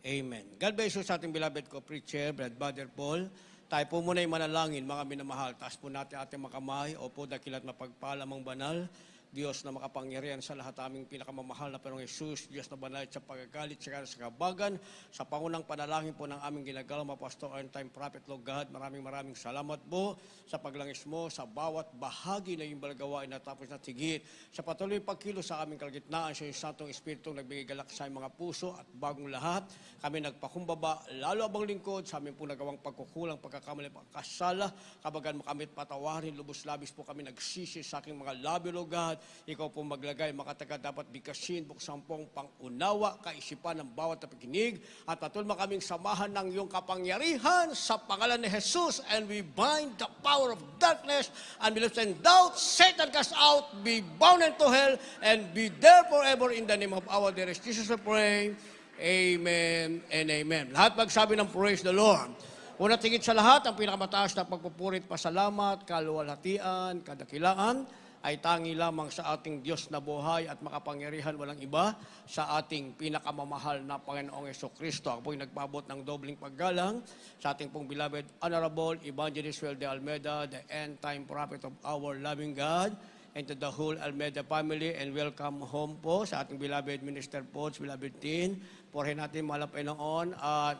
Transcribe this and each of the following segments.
Amen. God bless you sa ating beloved co-preacher, Brother Paul. Tayo po muna ay manalangin, mga minamahal. Taas po natin ating makamay. Opo, dakilat mapagpalamang banal. Diyos na makapangyarihan sa lahat aming pinakamamahal na Panginoong Hesus, Diyos na banal sa pagagalit, sa kabagan, sa pangunang panalangin po ng aming ginagawa, Pastor and Time Prophet, Lord God, maraming salamat po sa paglangis mo, sa bawat bahagi na yung balagawain na tapos na tigit, sa patuloy pagkilo sa aming kalagitnaan, sa yung Santong Espiritu nagbigay galak sa mga puso at bagong lahat, kami nagpakumbaba, lalo abang lingkod, sa aming po nagawang pagkukulang, pagkakamali, pagkasala, kabagan mo kami patawarin, lubos-labis po kami nagsisi sa aking mga labi, Lord God. Ikaw po maglagay, makataga dapat bigkasin, buksan pong pangunawa, kaisipan ng bawat napakinig, at patuloy kaming samahan ng iyong kapangyarihan sa pangalan ni Jesus, and we bind the power of darkness, and we lift and doubt, Satan cast out, be bound into hell, and be there forever in the name of our dearest Jesus we pray. Amen and amen. Lahat magsabi ng praise the Lord. Una tingit sa lahat, ang pinakamataas na pagpupurit, pasalamat, kaluwalhatian, kadakilaan, ay tangi lamang sa ating Diyos na buhay at makapangyarihan, walang iba, sa ating pinakamamahal na Panginoong Jesucristo. Ako po'y nagpabot ng dobling paggalang sa ating pong beloved Honorable Evangelist Joel de Almeida, the end-time prophet of our loving God, and to the whole Almeida family, and welcome home po sa ating beloved Minister Poch, beloved Tin. Purihin natin malapay noon at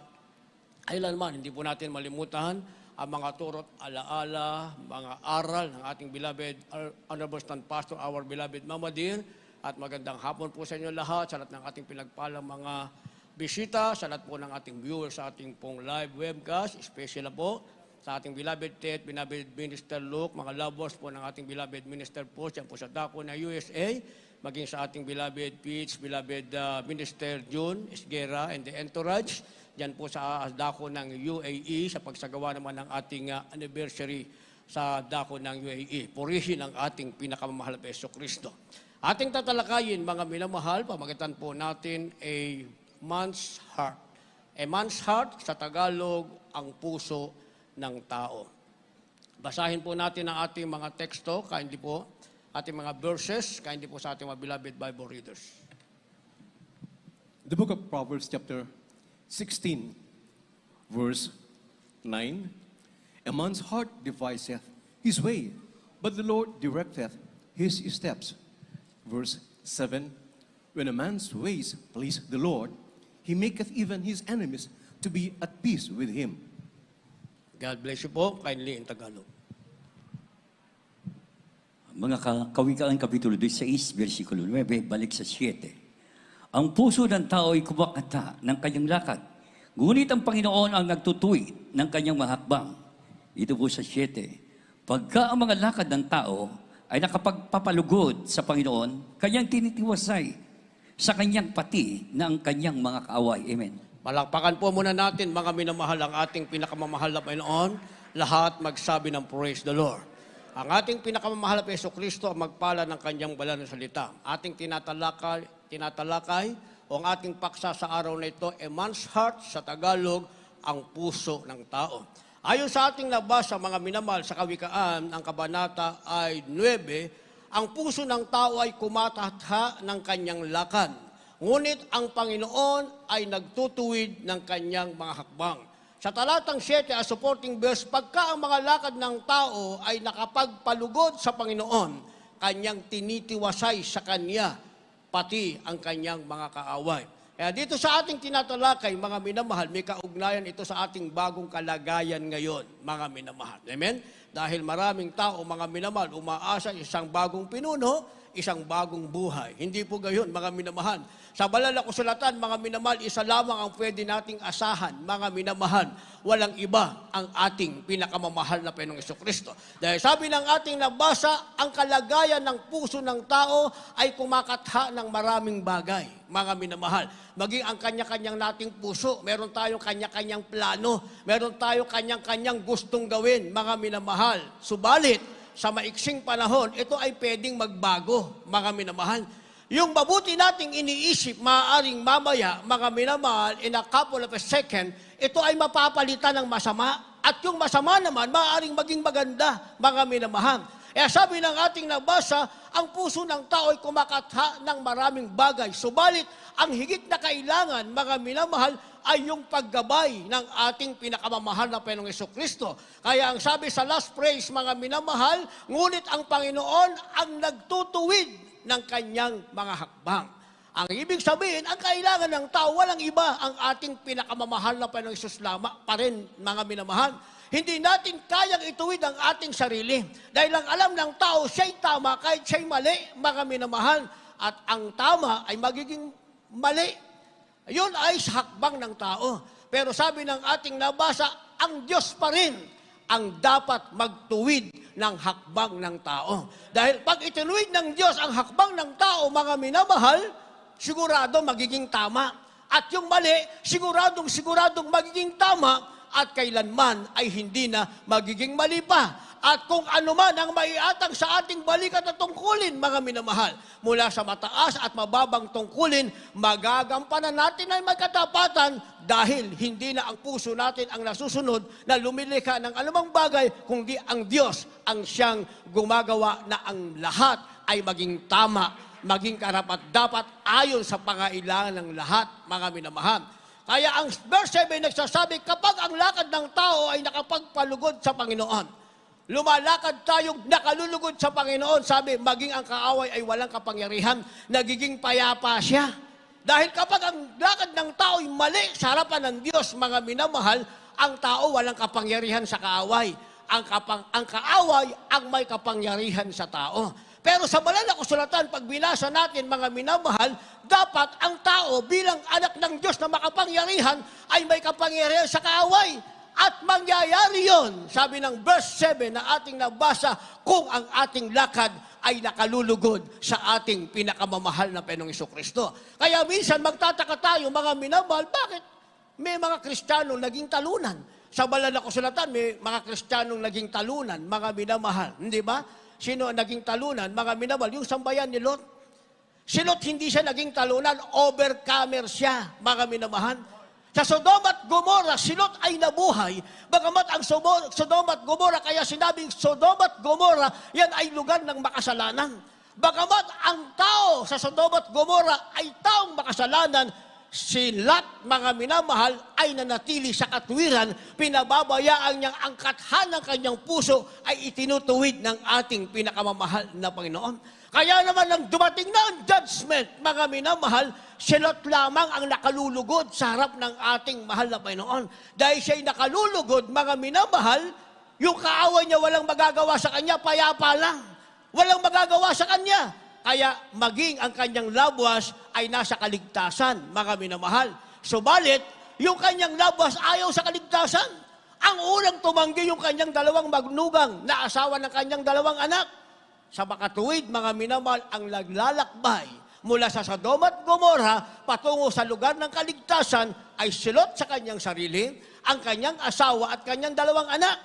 kailanman, hindi po natin malimutan ang mga turot, alaala, mga aral ng ating beloved Honorable Stand Pastor, our beloved Mama Dear. At magandang hapon po sa inyo lahat, sa lahat ng ating pinagpalang mga bisita, sa lahat po ng ating viewers sa ating pong live webcast, especially po sa ating beloved Ted, beloved Minister Luke, mga lovers po ng ating beloved Minister Post, yan po sa dako na USA, maging sa ating beloved Peach, beloved Minister June Esguera and the entourage, yan po sa dako ng UAE, sa pagsagawa naman ng ating anniversary sa dako ng UAE. Purihin ang ating pinakamamahal na Jesucristo. Ating tatalakayin, mga minamahal, pamagitan po natin a man's heart. A man's heart, sa Tagalog, ang puso ng tao. Basahin po natin ang ating mga teksto, kindly po, ating mga verses, kindly po sa ating mga beloved Bible readers. The book of Proverbs chapter 16, verse 9. A man's heart deviseth his way, but the Lord directeth his steps. Verse 7. When a man's ways please the Lord, he maketh even his enemies to be at peace with him. God bless you po, kindly in Tagalog. Mga Kawikaan Kapitulo 16, versikulo 9, balik sa 7. Ang puso ng tao ay kumakata ng kanyang lakad. Ngunit ang Panginoon ang nagtutuwid ng kanyang mahakbang. Ito po sa 7. Pagka ang mga lakad ng tao ay nakapagpapalugod sa Panginoon, kanyang tinitiwasay sa kanyang pati na ang kanyang mga kaaway. Amen. Palakpakan po muna natin, mga minamahal, ang ating pinakamamahal na Panginoon. Lahat magsabi ng praise the Lord. Ang ating pinakamamahal na Jesucristo ang magpala ng kanyang banal na salita. Ating tinatalakay o ang ating paksa sa araw na ito, a man's heart, sa Tagalog, ang puso ng tao. Ayon sa ating nabasa, mga minamahal, sa Kawikaan, ang kabanata ay 9, ang puso ng tao ay kumatatha ng kanyang lakad. Ngunit ang Panginoon ay nagtutuwid ng kanyang mga hakbang. Sa talatang 7, a supporting verse, pagka ang mga lakad ng tao ay nakapagpalugod sa Panginoon, kanyang tinitiwasay sa kanya, pati ang kanyang mga kaaway. Kaya dito sa ating tinatalakay, mga minamahal, may kaugnayan ito sa ating bagong kalagayan ngayon, mga minamahal. Amen? Dahil maraming tao, mga minamahal, umaasa isang bagong pinuno, isang bagong buhay. Hindi po gayon, mga minamahal. Sa banal na kasulatan, mga minamahal, isa lamang ang pwede nating asahan, mga minamahal. Walang iba ang ating pinakamamahal na Panginoong Jesucristo. Dahil sabi ng ating nabasa, ang kalagayan ng puso ng tao ay kumakatha ng maraming bagay, mga minamahal. Maging ang kanya-kanyang nating puso, meron tayong kanya-kanyang plano, meron tayong kanya-kanyang gustong gawin, mga minamahal. Subalit, sa maiksing panahon, ito ay pwedeng magbago, mga minamahal. Yung mabuti nating iniisip, maaaring mamaya, mga minamahal, in a couple of a second, ito ay mapapalitan ng masama. At yung masama naman, maaaring maging maganda, mga minamahal. Kaya sabi ng ating nabasa, ang puso ng tao ay kumakatha ng maraming bagay. Subalit, ang higit na kailangan, mga minamahal, ay yung paggabay ng ating pinakamamahal na Panginoong Jesucristo. Kaya ang sabi sa last praise, mga minamahal, ngunit ang Panginoon ang nagtutuwid ng kanyang mga hakbang. Ang ibig sabihin, ang kailangan ng tao, walang iba, ang ating pinakamamahal na Panginoong Hesus lamang pa rin, mga minamahal. Hindi natin kayang ituwid ang ating sarili. Dahil ang alam ng tao, siya'y tama kahit siya'y mali, mga minamahal. At ang tama ay magiging mali. Yun ay sa hakbang ng tao. Pero sabi ng ating nabasa, ang Diyos pa rin ang dapat magtuwid ng hakbang ng tao. Dahil pag itinuwid ng Diyos ang hakbang ng tao, mga minamahal, sigurado magiging tama. At yung mali, siguradong magiging tama at kailanman ay hindi na magiging mali pa. At kung ano man ang maiatang sa ating balikat at tungkulin, mga minamahal, mula sa mataas at mababang tungkulin, magagampanan natin ay magkatapatan dahil hindi na ang puso natin ang nasusunod na lumilikha ng anumang bagay, kundi ang Diyos ang siyang gumagawa na ang lahat ay maging tama, maging karapat-dapat ayon sa pangailangan ng lahat, mga minamahal. Kaya ang verse 7 nagsasabi, kapag ang lakad ng tao ay nakapagpalugod sa Panginoon, lumalakad tayong nakalulugod sa Panginoon, sabi, maging ang kaaway ay walang kapangyarihan, nagiging payapa siya. Dahil kapag ang lakad ng tao ay mali sa harapan ng Diyos, mga minamahal, ang tao walang kapangyarihan sa kaaway. Ang kaaway ang may kapangyarihan sa tao. Pero sa banal na kasulatan, pag binasa natin, mga minamahal, dapat ang tao bilang anak ng Diyos na makapangyarihan ay may kapangyarihan sa kaaway. At mangyayari yon, sabi ng verse 7 na ating nabasa, kung ang ating lakad ay nakalulugod sa ating pinakamamahal na Panginoong Jesucristo. Kaya minsan magtataka tayo, mga minamahal, bakit may mga Kristiyanong naging talunan? Sa banal na kasulatan, may mga Kristiyanong naging talunan, mga minamahal. Hindi ba? Sino ang naging talunan? Mga minamahal, yung sambayan ni Lot. Si Lot hindi siya naging talunan, overcomer siya, mga minamahal. Sa Sodoma at Gomorra, si Lot ay nabuhay. Bagamat ang Sodoma at Gomorra, kaya sinabing Sodoma at Gomorra, yan ay lugar ng makasalanan. Bagamat ang tao sa Sodoma at Gomorra ay taong makasalanan, si Lot, mga minamahal, ay nanatili sa katwiran, pinababayaan niyang ang kathan ng kanyang puso ay itinutuwid ng ating pinakamamahal na Panginoon. Kaya naman nang dumating na ang judgment, mga minamahal, si Lot lamang ang nakalulugod sa harap ng ating mahal na Panginoon. Dahil siya'y nakalulugod, mga minamahal, yung kaaway niya walang magagawa sa kanya, payapa lang. Walang magagawa sa kanya. Kaya maging ang kanyang labwas ay nasa kaligtasan, mga minamahal. Subalit, yung kanyang labwas ayaw sa kaligtasan. Ang unang tumanggi yung kanyang dalawang magnugang na asawa ng kanyang dalawang anak. Sa makatuwid, mga minamahal, ang naglalakbay mula sa Sodoma at Gomorra patungo sa lugar ng kaligtasan ay si Lot sa kanyang sarili, ang kanyang asawa at kanyang dalawang anak.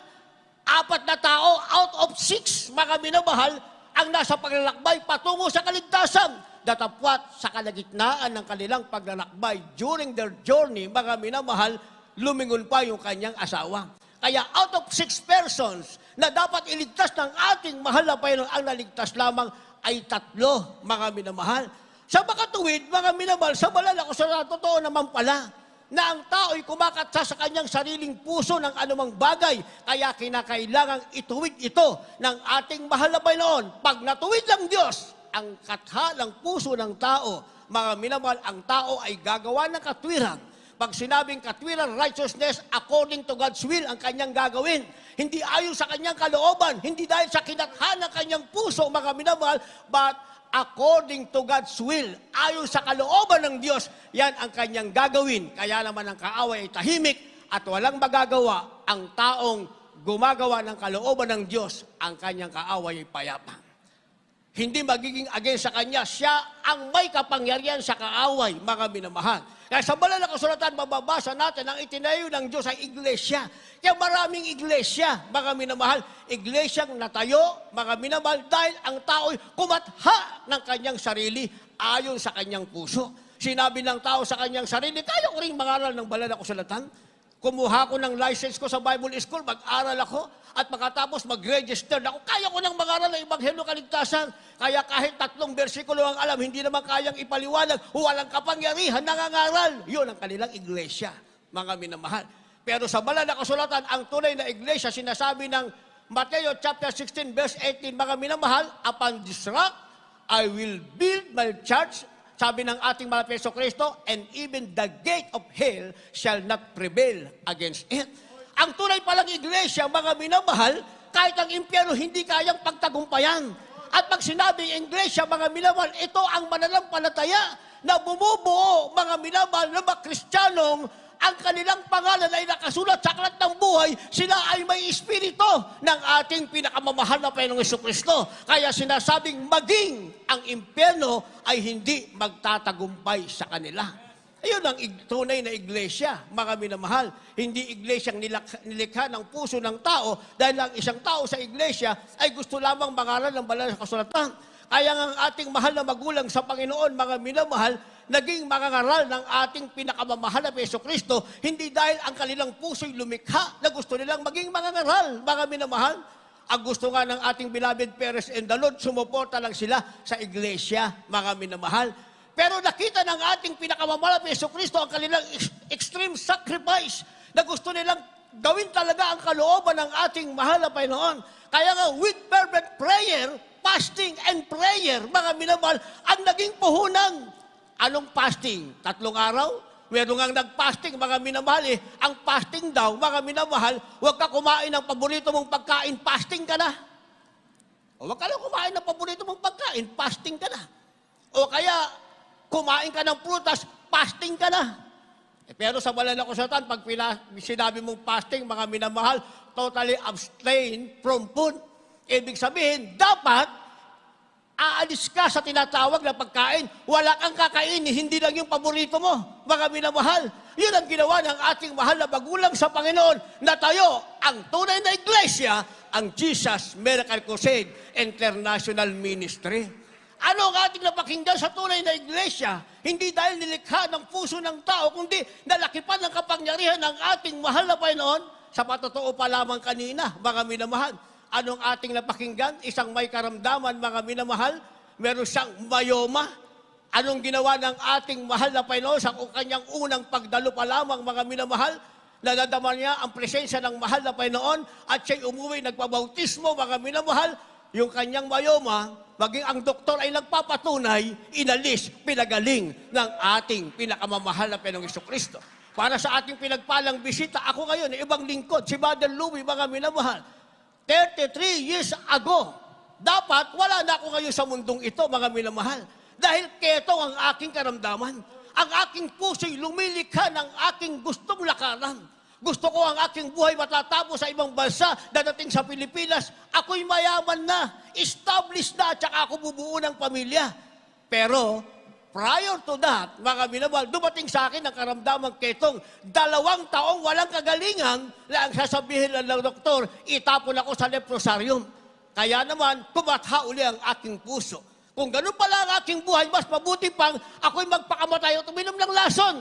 4 na tao out of 6, mga minamahal, ang nasa paglalakbay patungo sa kaligtasan. Datapwat sa kalagitnaan ng kanilang paglalakbay during their journey, mga minamahal, lumingon pa yung kanyang asawa. Kaya out of 6 persons na dapat iligtas ng ating mahal na Panginoon, ang naligtas lamang ay 3, mga minamahal. Sa makatuwid, mga minamahal, sa banal na kasulatan, totoo naman pala na ang tao ay kumakatsa sa kanyang sariling puso ng anumang bagay. Kaya kinakailangang ituwid ito ng ating mahal na Panginoon. Pag natuwid ng Diyos ang katha ng puso ng tao, mga minamahal, ang tao ay gagawa ng katwiran. Pag sinabing katwiran, righteousness, according to God's will, ang kanyang gagawin. Hindi ayon sa kanyang kalooban, hindi dahil sa kinathan ng kanyang puso, mga minamahal, but according to God's will, ayon sa kalooban ng Diyos, yan ang kanyang gagawin. Kaya naman ang kaaway ay tahimik at walang magagawa. Ang taong gumagawa ng kalooban ng Diyos, ang kanyang kaaway ay payapa. Hindi magiging against sa kanya, siya ang may kapangyarihan sa kaaway, mga minamahal. Kaya sa banal na kasulatan, mababasa natin ang itinayo ng Diyos ay iglesia. Kaya maraming iglesia, mga minamahal, iglesyang natayo, mga minamahal, dahil ang tao'y kumatha ng kanyang sarili ayon sa kanyang puso. Sinabi ng tao sa kanyang sarili, kaya ko rin mangaral ng banal na kasulatan. Kumuha ko ng license ko sa Bible School, mag-aral ako, at makatapos mag-register na ako. Kaya ko nang mag-aral ng Ebanghelyo Kaligtasan. Kaya kahit 3 bersikulo ang alam, hindi naman kayang ipaliwanag, walang kapangyarihan, nangangaral. Yun ang kanilang iglesia. mga minamahal. Pero sa banal na kasulatan, ang tunay na iglesia, sinasabi ng Mateo chapter 16, verse 18, mga minamahal, upon this rock, I will build my church, sabi ng ating mahal na Hesus Kristo, and even the gate of hell shall not prevail against it. Ang tunay palang iglesia, mga minamahal, kahit ang impyerno hindi kayang pagtagumpayan. At pag sinabing iglesia, mga minamahal, ito ang mananampalataya na bumubuo, mga minamahal, na mga Kristiyanong ang kanilang pangalan ay nakasulat sa aklat ng buhay, sila ay may espiritu ng ating pinakamamahal na Panginoong Jesucristo. Kaya sinasabing maging ang impyerno ay hindi magtatagumpay sa kanila. Ayun ang tunay na iglesia, mga minamahal. Hindi iglesyang nilikha ng puso ng tao dahil ang isang tao sa iglesia ay gusto lamang mangaral ng banal na kasulatan. Kaya ang ating mahal na magulang sa Panginoon, mga minamahal, naging mangangaral ng ating pinakamamahal na Jesucristo, hindi dahil ang kanilang puso'y lumikha na gusto nilang maging mangangaral, mga minamahal. Ang gusto nga ng ating beloved parents and the Lord, sumuporta lang sila sa iglesia, mga minamahal. Pero nakita ng ating pinakamamahal na Jesucristo ang kanilang extreme sacrifice na gusto nilang gawin talaga ang kalooban ng ating mahal na Panginoon. Kaya nga, with fervent prayer, fasting and prayer, mga minamahal, ang naging puhunan. Anong fasting? 3 araw? Meron nga nag-fasting, mga minamahal eh. Ang fasting daw, mga minamahal, huwag ka kumain ng paborito mong pagkain, fasting ka na. O huwag ka lang kumain ng paborito mong pagkain, fasting ka na. O kaya, kumain ka ng prutas, fasting ka na. Pero sa banal na kasulatan, pag sinabi mong fasting, mga minamahal, totally abstain from food. Ibig sabihin, dapat aalis ka sa tinatawag na pagkain. Wala kang kakainin, hindi lang yung paborito mo, mga minamahal. Yun ang ginawa ng ating mahal na magulang sa Panginoon na tayo, ang tunay na iglesia, ang Jesus Miracle Crusade International Ministry. Ano ang ating napakinggan sa tunay na iglesia? Hindi dahil nilikha ng puso ng tao, kundi nalakipan ng kapangyarihan ng ating mahal na Panginoon. Sa patotoo pa lamang kanina, mga minamahal. Anong ating napakinggan? Isang may karamdaman, mga minamahal. Meron siyang myoma. Anong ginawa ng ating mahal na Panginoon sa kanyang unang pagdalo pa lamang, mga minamahal? Nadadama niya ang presensya ng mahal na Panginoon at siya'y umuwi, nagpabautismo, mga minamahal. Yung kanyang myoma, maging ang doktor ay nagpapatunay, inalis, pinagaling ng ating pinakamamahal na Panginoong Jesucristo. Para sa ating pinagpalang bisita, ako ngayon, ibang lingkod, si Mother Louie, mga minamahal. 33 years ago, dapat wala na ako ngayon sa mundong ito, mga minamahal. Dahil keto ang aking karamdaman. Ang aking puso'y lumilikha ng aking gustong lakaran. Gusto ko ang aking buhay matatapos sa ibang bansa, dadating sa Pilipinas. Ako'y mayaman na, established na, at saka ako bubuo ng pamilya. Pero, prior to that, mga minamahal, dumating sa akin ang karamdaman ketong 2 taong walang kagalingan na ang sasabihin ng doktor, itapon ako sa leprosarium. Kaya naman, kumatha uli ang aking puso. Kung ganun pala ang aking buhay, mas mabuti pang ako'y magpakamatay at uminom ng lason.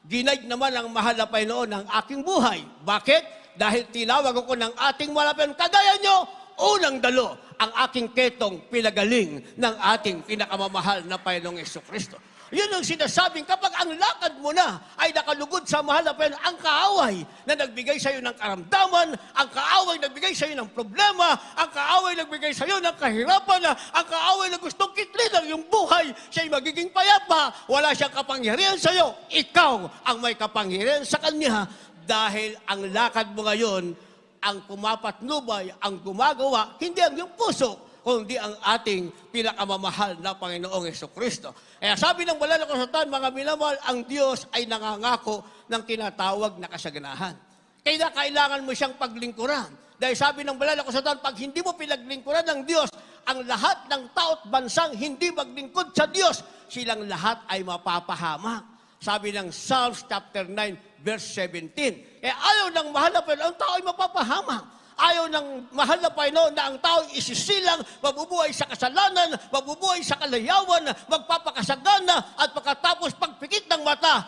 Ginaid naman ang mahal na Panginoon ng aking buhay. Bakit? Dahil tinawag ako ng ating malapit. Kagaya nyo, unang dalo ang aking ketong pinagaling ng ating pinakamamahal na Panginoong Jesucristo. Yun ang sinasabing kapag ang lakad mo na ay nakalugod sa mahal na Panginoon, ang kaaway na nagbigay sa iyo ng karamdaman, ang kaaway na nagbigay sa iyo ng problema, ang kaaway na nagbigay sa iyo ng kahirapan, ang kaaway na gustong kitlin ang iyong buhay, siya'y magiging payapa, wala siyang kapangyarihan sa iyo, ikaw ang may kapangyarihan sa kanya dahil ang lakad mo ngayon, ang pumapatnubay, ang gumagawa, hindi ang iyong puso, kundi ang ating pinakamamahal na Panginoong Jesucristo. Kaya sabi ng banal na kasulatan, mga minamahal, ang Diyos ay nangangako ng tinatawag na kasaganahan. Kaya kailangan mo siyang paglingkuran. Dahil sabi ng banal na kasulatan, pag hindi mo pinaglingkuran ng Diyos, ang lahat ng tao't bansang hindi maglingkod sa Diyos, silang lahat ay mapapahamak. Sabi ng Psalms chapter 9, verse 17. Kaya ayaw ng mahal na Panginoon, ang tao ay mapapahamak. Ayaw ng mahal na Panginoon na ang tao isisilang, mabubuhay sa kasalanan, mabubuhay sa kalayawan, magpapakasagana, at pagkatapos pagpikit ng mata,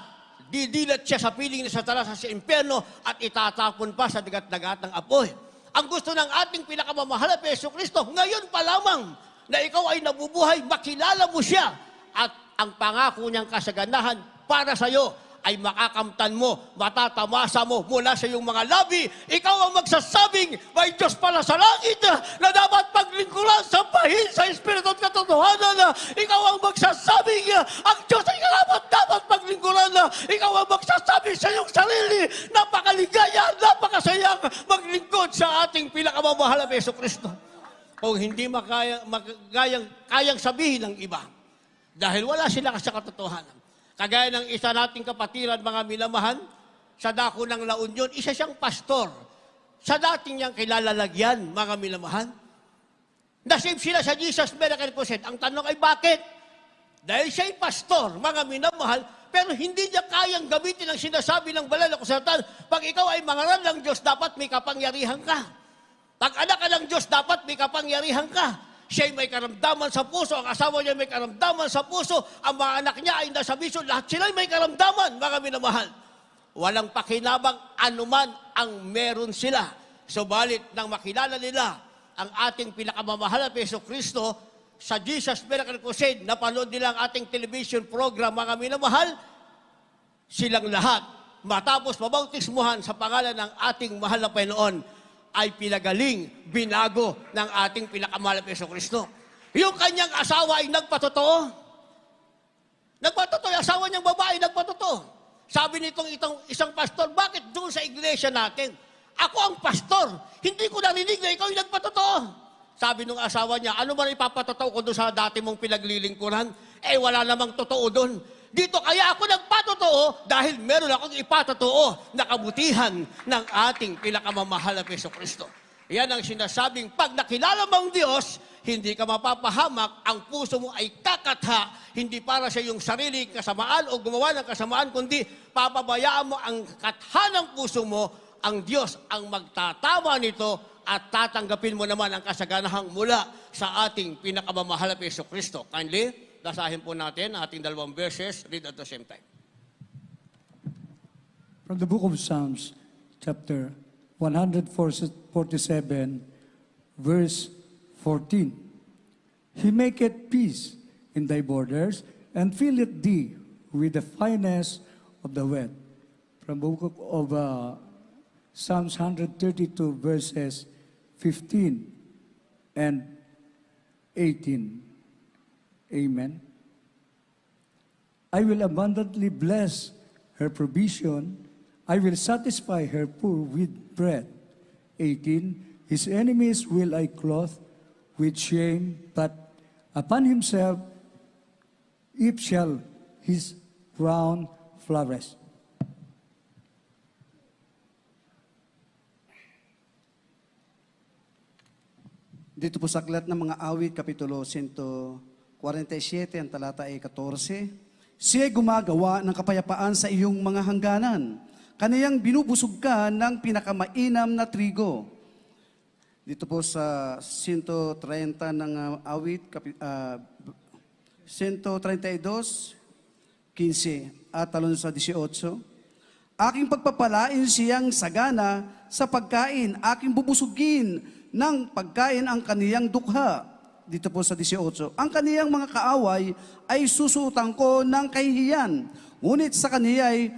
didilat siya sa piling ni Satanas sa impyerno at itatapon pa sa dagat-dagat ng apoy. Ang gusto ng ating pinakamamahal na Jesucristo, ngayon pa lamang na ikaw ay nabubuhay, makilala mo siya at ang pangako niyang kasaganahan para sa iyo ay makakamtan mo, matatamasa mo mula sa iyong mga labi. Ikaw ang magsasabing, may Diyos pala sa langit na dapat paglingkuran sa pahin sa Espiritu at katotohanan. Ikaw ang magsasabing, ang Diyos ay dapat paglingkuran. Ikaw ang magsasabi sa iyong sarili, napakaligaya, napakasayang maglingkod sa ating pinakamamahal na Jesucristo. Kung hindi kayang sabihin ng iba, dahil wala sila sa katotohanan. Kagaya ng isa nating kapatiran, mga minamahal, sa dako ng La Union, isa siyang pastor. Sa dating niyang kilalalagyan, mga minamahal, nasave sila sa Jesus Miracle Crusade. Ang tanong ay bakit? Dahil siya'y pastor, mga minamahal, pero hindi niya kayang gamitin ang sinasabi ng banal na kasulatan. Pag ikaw ay mangaral ng Diyos, dapat may kapangyarihan ka. Pag anak ka ng Diyos, dapat may kapangyarihan ka. Siya'y may karamdaman sa puso, ang asawa niya may karamdaman sa puso, ang mga anak niya ay nasa bisyo, lahat sila'y may karamdaman, mga minamahal. Walang pakinabang anuman ang meron sila. Subalit nang makilala nila ang ating pinakamamahal na Jesucristo sa Jesus Miracle Crusade, napanood nila ang ating television program, mga minamahal, silang lahat, matapos mabautismuhan sa pangalan ng ating mahal na Panginoon, ay pinagaling, binago ng ating pinakamahal na Jesucristo. Yung kanyang asawa ay nagpatotoo. Nagpatotoo, yung asawa niyang babae nagpatotoo. Sabi nitong isang pastor, bakit doon sa iglesia natin? Ako ang pastor, hindi ko narinig na ikaw yung nagpatotoo. Sabi nung asawa niya, ano man ipapatotoo ko doon sa dati mong pinaglilingkuran? Wala namang totoo doon. Dito kaya ako nagpatotoo dahil meron akong ipatotoo na kabutihan ng ating pinakamamahal na Jesucristo. Yan ang sinasabing, pag nakilala mo ang Diyos, hindi ka mapapahamak, ang puso mo ay kakatha, hindi para sa iyong sarili kasamaan o gumawa ng kasamaan, kundi papabayaan mo ang katha ng puso mo, ang Diyos ang magtatama nito at tatanggapin mo naman ang kasaganahang mula sa ating pinakamamahal na Jesucristo. Kindly, basahin po natin ating dalawang verses, read at the same time. From the book of Psalms, chapter 147, verse 14. He maketh peace in thy borders, and filleth thee with the fineness of the wet. From the book of Psalms 132, verses 15 and 18. Amen. I will abundantly bless her provision. I will satisfy her poor with bread. 18. His enemies will I clothe with shame, but upon himself if shall his crown flourish. Dito po sa aklat ng mga awit, Kapitulo 147, ang talata ay 14. Siya gumagawa ng kapayapaan sa iyong mga hangganan. Kaniyang binubusog ka ng pinakamainam na trigo. Dito po sa 130 ng awit, 132, 15 at talon sa 18. Aking pagpapalain siyang sagana sa pagkain, aking bubusugin ng pagkain ang kaniyang dukha. Dito po sa 18. Ang kaniyang mga kaaway ay susutan ko ng kahihiyan, ngunit sa kaniya ay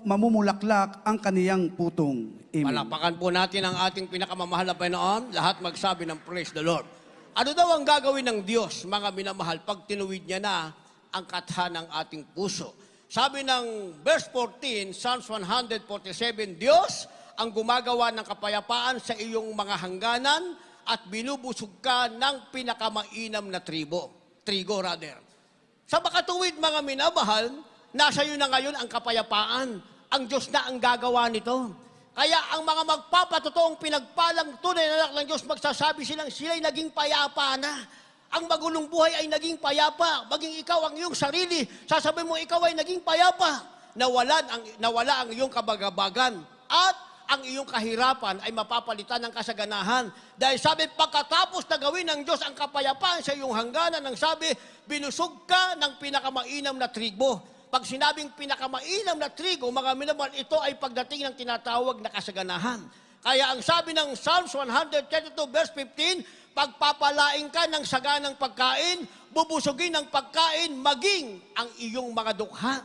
mamumulaklak ang kaniyang putong. Amen. Palapakan po natin ang ating pinakamamahal na Panginoon, lahat magsabi ng praise the Lord. Ano daw ang gagawin ng Diyos, mga minamahal, pag tinuwid niya na ang katha ng ating puso? Sabi ng verse 14, Psalms 147, Diyos ang gumagawa ng kapayapaan sa iyong mga hangganan at binubusog ka ng pinakamainam na trigo. Sa makatuwid, mga minamahal, nasa iyo na ngayon ang kapayapaan. Ang Diyos na ang gagawa nito. Kaya ang mga magpapatotoong pinagpalang tunay na anak ng Diyos, magsasabi sila'y naging payapa na. Ang magulong buhay ay naging payapa. Maging ikaw ang iyong sarili, sasabihin mo ikaw ay naging payapa. Nawala ang iyong kabagabagan. At ang iyong kahirapan ay mapapalitan ng kasaganahan. Dahil sabi, pagkatapos na gawin ng Diyos ang kapayapaan sa iyong hangganan, ang sabi, binusog ka ng pinakamainam na trigo. Pag sinabing pinakamainam na trigo, mga minamahal, ito ay pagdating ng tinatawag na kasaganahan. Kaya ang sabi ng Psalms 132 verse 15, pagpapalain ka ng saganang pagkain, bubusugin ng pagkain, maging ang iyong mga dukha.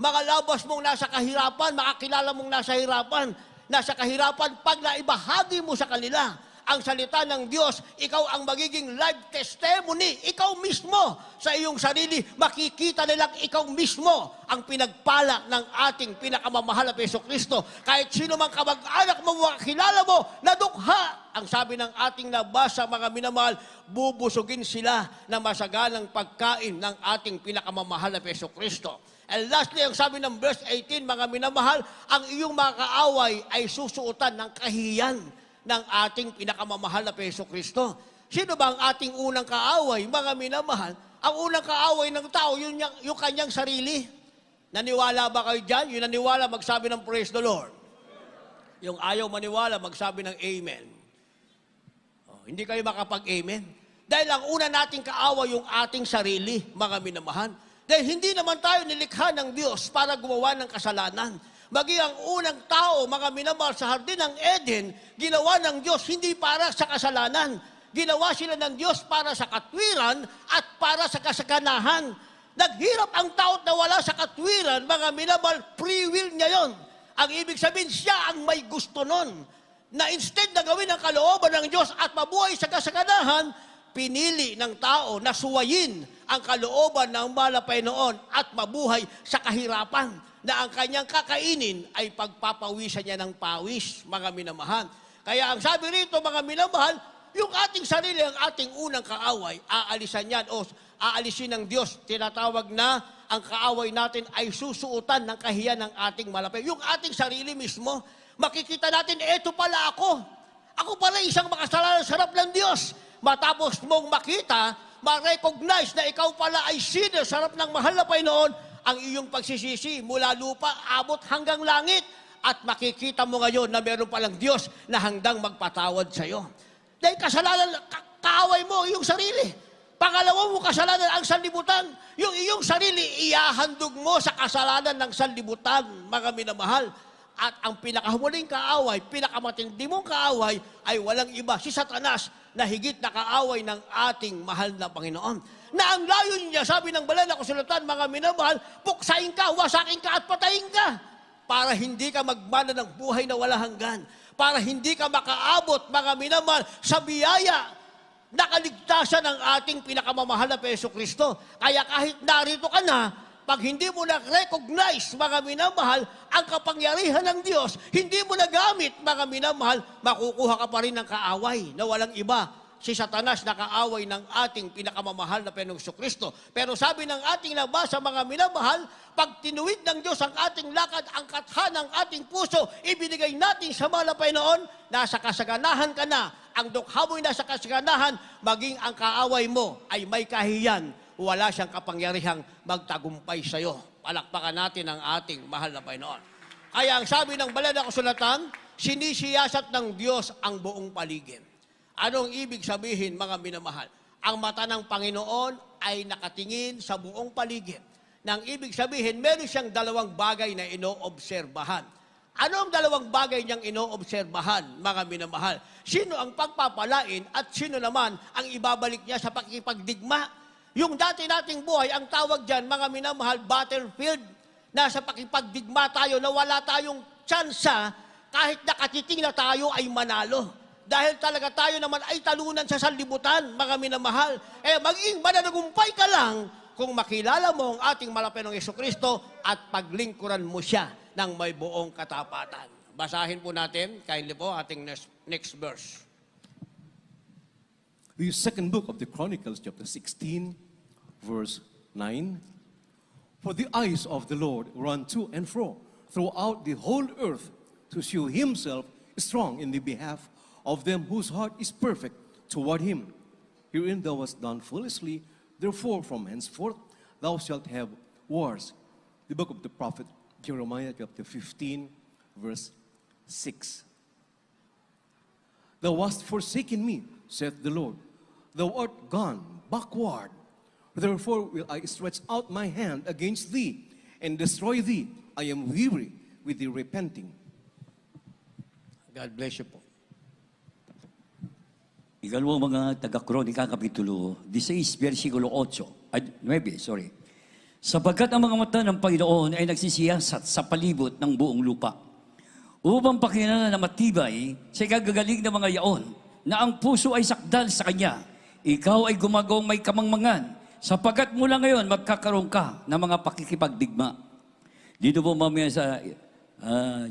Mga labas mong nasa kahirapan, makakilala mong nasa kahirapan, pag naibahagi mo sa kanila ang salita ng Diyos, ikaw ang magiging live testimony. Ikaw mismo sa iyong sarili, makikita nilang ikaw mismo ang pinagpala ng ating pinakamamahal na Jesucristo. Kahit sino mang kamag-anak mo, makakilala mo, nadukha. Ang sabi ng ating nabasa, mga minamahal, bubusugin sila na masaganang pagkain ng ating pinakamamahal na Jesucristo. And lastly, ang sabi ng verse 18, mga minamahal, ang iyong mga kaaway ay susuotan ng kahiyan ng ating pinakamamahal na Jesucristo. Sino ba ang ating unang kaaway, mga minamahal? Ang unang kaaway ng tao, yung kanyang sarili. Naniwala ba kayo dyan? Yung naniwala, magsabi ng praise the Lord. Yung ayaw maniwala, magsabi ng amen. Hindi kayo makapag-amen. Dahil ang una nating kaaway, yung ating sarili, mga minamahal. Dahil hindi naman tayo nilikha ng Diyos para gumawa ng kasalanan. Maging ang unang tao, mga minamahal, sa hardin ng Eden, ginawa ng Diyos hindi para sa kasalanan. Ginawa sila ng Diyos para sa katwiran at para sa kasaganahan. Naghirap ang tao na wala sa katwiran, mga minamahal, free will niya yon. Ang ibig sabihin, siya ang may gusto nun. Na instead na gawin ang kalooban ng Diyos at mabuhay sa kasaganahan, pinili ng tao na suwayin ang kalooban ng malapay noon at mabuhay sa kahirapan na ang kanyang kakainin ay pagpapawisan niya ng pawis, mga minamahal. Kaya ang sabi rito, mga minamahal, yung ating sarili, ang ating unang kaaway, aalisan yan o aalisin ng Diyos. Tinatawag na ang kaaway natin ay susuotan ng kahiyan ng ating malapay. Yung ating sarili mismo, makikita natin, eto pala ako. Ako pala isang makasalanan sa harap ng Diyos. Matapos mong makita, ma-recognize na ikaw pala ay sinner sa harap ng mahal na Panginoon, ang iyong pagsisisi mula lupa, abot hanggang langit. At makikita mo ngayon na meron palang Diyos na handang magpatawad sa iyo. Dahil kasalanan, kaaway mo iyong sarili. Pangalawa mo kasalanan ang sanlibutan. Yung iyong sarili, iyahandog mo sa kasalanan ng sanlibutan, mga minamahal. At ang pinakahuling kaaway, pinakamatindi mong kaaway, ay walang iba, si Satanas, na higit na kaaway ng ating mahal na Panginoon. Na ang layo niya, sabi ng banal na kasulatan, mga minamahal, puksain ka, wasakin ka at patayin ka. Para hindi ka magmana ng buhay na wala hanggan. Para hindi ka makaabot, mga minamahal, sa biyaya na kaligtasan ng ating pinakamamahal na Jesucristo. Kaya kahit narito ka na, pag hindi mo na-recognize, mga minamahal, ang kapangyarihan ng Diyos, hindi mo nagamit, mga minamahal, makukuha ka pa rin ng kaaway na walang iba. Si Satanas na kaaway ng ating pinakamamahal na Panginoong Jesucristo. Pero sabi ng ating nabasa, mga minamahal, pag tinuwid ng Diyos ang ating lakad, ang katha ng ating puso, ibinigay natin sa mahal na Panginoon, nasa kasaganahan ka na. Ang dukha mo'y nasa kasaganahan, maging ang kaaway mo ay may kahiyan. Wala siyang kapangyarihang magtagumpay sa iyo. Palakpakan natin ang ating mahal na Panginoon. Kaya ang sabi ng banal na kasulatan, sinisiyasat ng Diyos ang buong paligid. Anong ibig sabihin, mga minamahal? Ang mata ng Panginoon ay nakatingin sa buong paligid. Nang ibig sabihin, meron siyang dalawang bagay na inoobserbahan. Ano ang dalawang bagay niyang inoobserbahan, mga minamahal? Sino ang pagpapalain at sino naman ang ibabalik niya sa pakipagdigma? Yung dati nating buhay, ang tawag dyan, mga minamahal, battlefield. Nasa pakipagdigma tayo na wala tayong tsansa, kahit nakatiting na tayo ay manalo. Dahil talaga tayo naman ay talunan sa sanlibutan, mga minamahal. Maging mananagumpay ka lang kung makilala mo ang ating malapit ng Jesucristo at paglingkuran mo siya ng may buong katapatan. Basahin po natin, kindly po, ating next verse. The second book of the Chronicles, chapter 16, verse 9. For the eyes of the Lord run to and fro throughout the whole earth to show himself strong in the behalf of them whose heart is perfect toward him. Herein thou hast done foolishly, therefore from henceforth thou shalt have wars. The book of the prophet Jeremiah, chapter 15, verse 6. Thou hast forsaken me, saith the Lord. Thou art gone backward. Therefore will I stretch out my hand against thee and destroy thee. I am weary with the repenting. God bless you po. Ikalawang mga taga-Kronika, Kapitulo 16, versikulo 8, 9, sorry. Sapagkat ang mga mata ng Panginoon ay nagsisiyasat sa palibot ng buong lupa, upang pakinggan na matibay sa kagagaling ng mga yaon, na ang puso ay sakdal sa Kanya. Ikaw ay gumagawang may kamangmangan, sapagkat mula ngayon magkakaroon ka ng mga pakikipagdigma. Dito po mamaya sa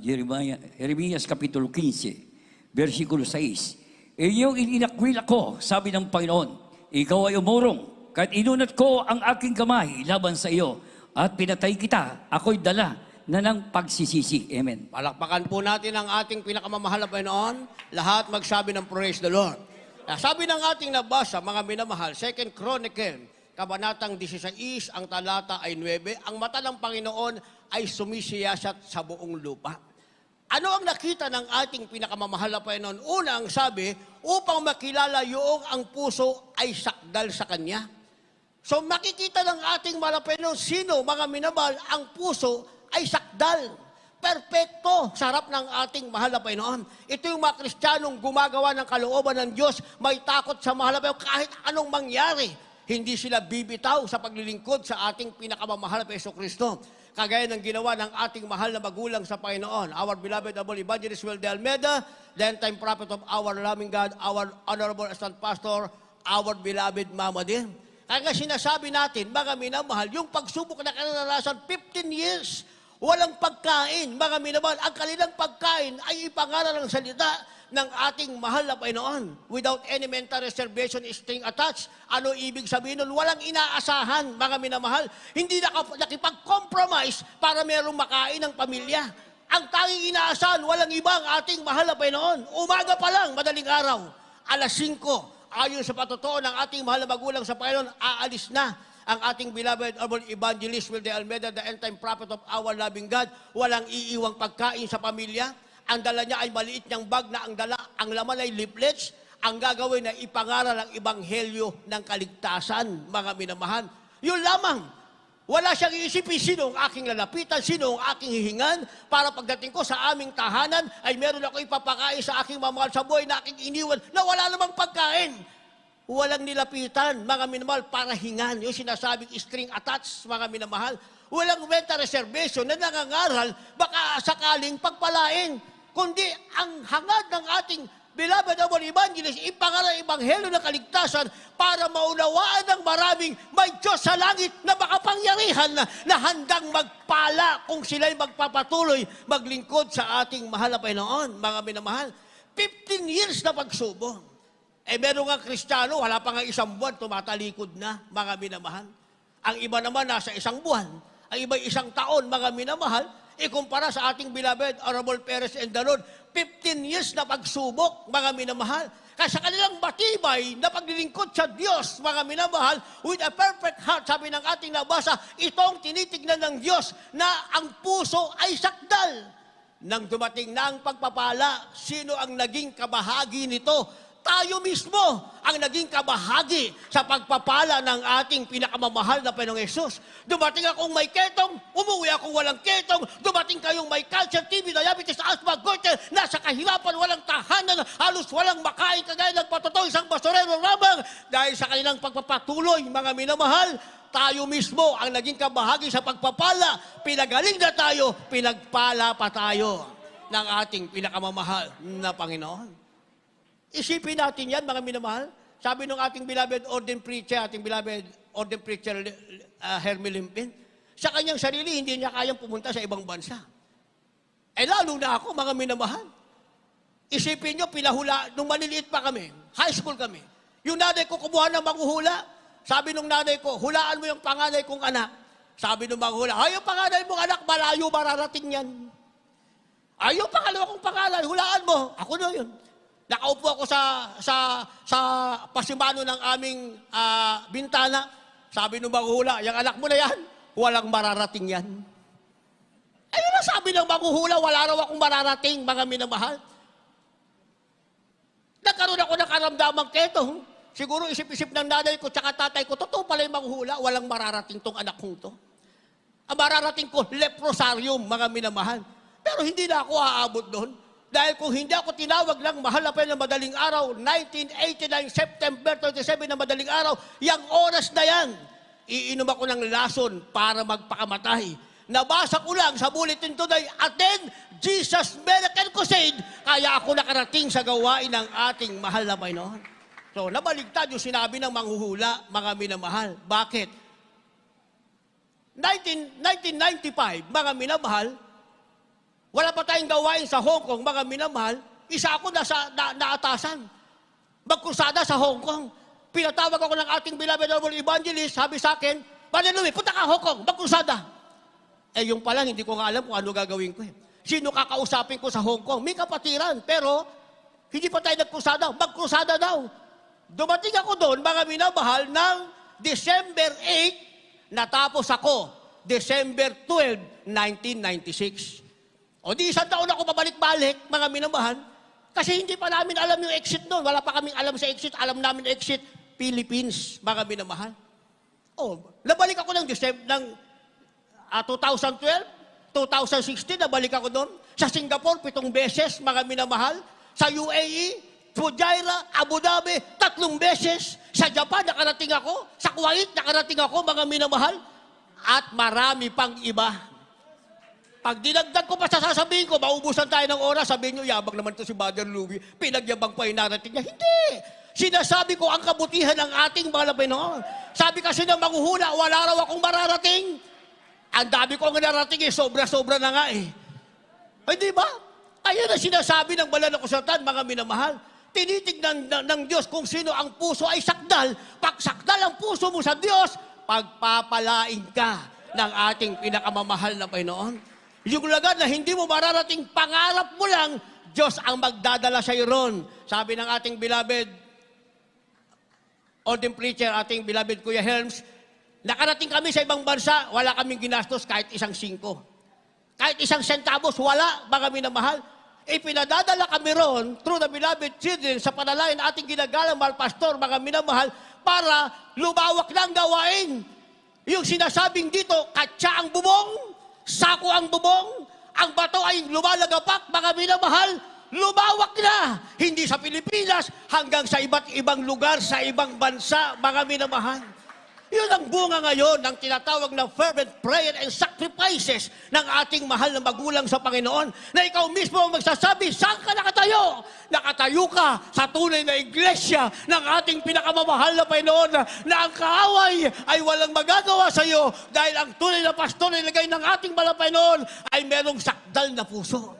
Jeremias Kapitulo 15, versikulo 6. Iyong inakwil ako, sabi ng Panginoon, ikaw ay umurong, kahit inunat ko ang aking kamay laban sa iyo, at pinatay kita, ako'y dala na ng pagsisisi. Amen. Palakpakan po natin ang ating pinakamamahal na Panginoon. Lahat magsabi ng praise the Lord. Sabi ng ating nabasa, mga minamahal, 2 Chronicle, Kabanatang 16, ang talata ay 9, ang mata ng Panginoon ay sumisiyasat sa buong lupa. Ano ang nakita ng ating pinakamamahal na Panginoon? Una, ang sabi, upang makilala yung ang puso ay sakdal sa Kanya. So makikita ng ating mahal na Panginoon, sino, mga minamahal, ang puso ay sakdal. Perpekto sa harap ng ating mahal na Panginoon. Ito yung mga Kristiyanong gumagawa ng kalooban ng Diyos, may takot sa mahal na Panginoon kahit anong mangyari. Hindi sila bibitaw sa paglilingkod sa ating pinakamamahal na Jesucristo. Kagaya ng ginawa ng ating mahal na magulang sa Panginoon, our beloved Abol Evangelist Will de Almeida, the end-time prophet of our loving God, our honorable assistant pastor, our beloved Mama din. Kaya sinasabi natin, mga minamahal, yung pagsubok na kanaranasan 15 years, walang pagkain, mga minamahal, ang kanilang pagkain ay ipangaral ng salita ng ating mahal na Panginoon. Without any mental reservation, string attached. Ano ibig sabihin nun? Walang inaasahan, mga minamahal. Hindi nakipag-compromise para merong makain ng pamilya. Ang tanging inaasahan, walang ibang ating mahal na Panginoon. Umaga pa lang, madaling araw, alas 5, ayon sa patotoo ng ating mahal na magulang sa Panginoon, aalis na ang ating beloved Abol Evangelist Will de Almeida, the end-time prophet of our loving God. Walang iiwang pagkain sa pamilya. Ang dala niya ay maliit niyang bag na ang laman ay leaflets. Ang gagawin na ipangaral ang ebanghelyo ng kaligtasan, mga minamahal. Yun lamang. Wala siyang iisipin sino ang aking lalapitan, sino ang aking hihingan, para pagdating ko sa aming tahanan, ay meron ako ipapakain sa aking mamahal sa buhay na aking iniwan na wala namang pagkain. Walang nilapitan, mga minamahal, para hingan. Yung sinasabing string attached, mga minamahal. Walang mental reservation na nangangaral, baka sakaling pagpalain. Kundi ang hangad ng ating beloved Abol Evangelist, ipangaral ang ebanghelyo ng kaligtasan para maunawaan ng maraming may Diyos sa langit na makapangyarihan na handang magpala kung sila'y magpapatuloy maglingkod sa ating mahal na Panginoon, mga minamahal. 15 years na pagsubok. Meron nga Kristiyano, wala pa nga 1 buwan, tumatalikod na, mga minamahal. Ang iba naman nasa 1 buwan. Ang iba 1 taon, mga minamahal, ikumpara sa ating beloved Honorable Perez and the Lord, 15 years na pagsubok, mga minamahal. Kasi sa kanilang matibay na paglilingkod sa Diyos, mga minamahal, with a perfect heart, sabi ng ating nabasa, itong tinitignan ng Diyos na ang puso ay sakdal. Nang dumating na ang pagpapala, sino ang naging kabahagi nito? Tayo mismo ang naging kabahagi sa pagpapala ng ating pinakamamahal na Panginoong Hesus. Dumating akong may ketong, umuwi akong walang ketong, dumating kayong may cancer, TB, diabetes, asthma, goiter, nasa kahirapan, walang tahanan, halos walang makain, kagaya ng patutoy, isang basurero lamang. Dahil sa kanilang pagpapatuloy, mga minamahal, tayo mismo ang naging kabahagi sa pagpapala. Pinagaling na tayo, pinagpala pa tayo ng ating pinakamamahal na Panginoon. Isipin natin yan, mga minamahal. Sabi ng ating beloved ordained preacher, Hermie Limpin, sa kanyang sarili, hindi niya kayang pumunta sa ibang bansa. Lalo na ako, mga minamahal. Isipin nyo, pinahula, nung maliliit pa kami, high school kami, yung nanay ko kumuha ng manghuhula. Sabi nung nanay ko, hulaan mo yung panganay kong anak. Sabi nung manghuhula, ay, yung panganay mong anak, malayo mararating yan. Ay, yung pangalawa kong panganay, hulaan mo. Ako na yun. Nakaupo ako sa pasimano ng aming bintana. Sabi nung manghuhula, yung anak mo na yan, walang mararating yan. Ayun ang sabi ng manghuhula, wala raw akong mararating, mga minamahal. Nagkaroon ako ng karamdamang keto. Siguro isip-isip ng nanay ko tsaka tatay ko, totoo pala yung manghuhula, walang mararating tong anak kong to. Ang mararating ko, leprosarium, mga minamahal. Pero hindi na ako aabot doon. Dahil kung hindi ako tinawag ng mahal na Panginoon na madaling araw, 1989, September 27 na madaling araw, yung oras na yan, iinom ako ng lason para magpakamatay. Nabasa ko lang sa bulletin today, attend Jesus Miracle Crusade, kaya ako nakarating sa gawain ng ating mahal na Panginoon. So, nabaligtad yung sinabi ng manghuhula, mga minamahal. Bakit? 1995, mga minamahal, wala pa tayong gawain sa Hong Kong, mga minamahal, isa ako naatasan. Magkrusada sa Hong Kong. Pinatawag ako ng ating beloved honorable evangelist, sabi sa akin, Brother Louie, punta ka Hong Kong, magkrusada. Eh, yung palang, hindi ko nga alam kung ano gagawin ko eh. Sino kakausapin ko sa Hong Kong? May kapatiran, pero hindi pa tayo nagkrusada. Magkrusada daw. Dumating ako doon, mga minamahal, ng December 8, natapos ako, December 12, 1996. O di isang taon ako pabalik-balik, mga minamahal, kasi hindi pa namin alam yung exit doon. Wala pa kaming alam sa exit. Alam namin exit, Philippines, mga minamahal. O, nabalik ako ng 2012, 2016, nabalik ako doon. Sa Singapore, 7 beses, mga minamahal. Sa UAE, Fujairah, Abu Dhabi, 3 beses. Sa Japan, nakarating ako. Sa Kuwait, nakarating ako, mga minamahal. At marami pang iba. Pag dinagdag ko pa sa sasabihin ko, maubusan tayo ng oras, sabihin nyo, yabang naman to si Brother Louie, pinagyabang pa yung narating niya. Hindi! Sinasabi ko ang kabutihan ng ating mga Panginoon. Sabi kasi ng manghuhula, wala raw akong mararating. Ang dami ko ang narating eh, sobra-sobra na nga eh. Ay, di ba? Ayun ang sinasabi ng banal na kasulatan, mga minamahal. Tinitignan ng Diyos kung sino ang puso ay sakdal. Pag sakdal ang puso mo sa Diyos, pagpapalain ka ng ating pinakamamahal na Panginoon. Yung lagad na hindi mo mararating, pangarap mo lang, Diyos ang magdadala sa iyo ron. Sabi ng ating beloved ordained preacher, ating beloved Kuya Helms, nakarating kami sa ibang bansa, wala kaming ginastos kahit 1 singko. Kahit 1 centavos, wala, mga minamahal. Ipinadadala kami ron, through the beloved children, sa panalangin ating ginagalang mahal pastor, mga minamahal, para lumawak ng gawain. Yung sinasabing dito, katsa ang bubong, sako ang bubong, ang bato ay lumalagapak, mga minamahal, lumawak na. Hindi sa Pilipinas, hanggang sa iba't ibang lugar, sa ibang bansa, mga minamahal. Yun ang bunga ngayon ng tinatawag na fervent prayer and sacrifices ng ating mahal na magulang sa Panginoon, na ikaw mismo ang magsasabi, saan ka nakatayo? Nakatayo ka sa tunay na iglesia ng ating pinakamamahal na Panginoon, na ang kaaway ay walang magagawa sa iyo dahil ang tunay na pastor na ilagay ng ating mahal na Panginoon ay merong sakdal na puso.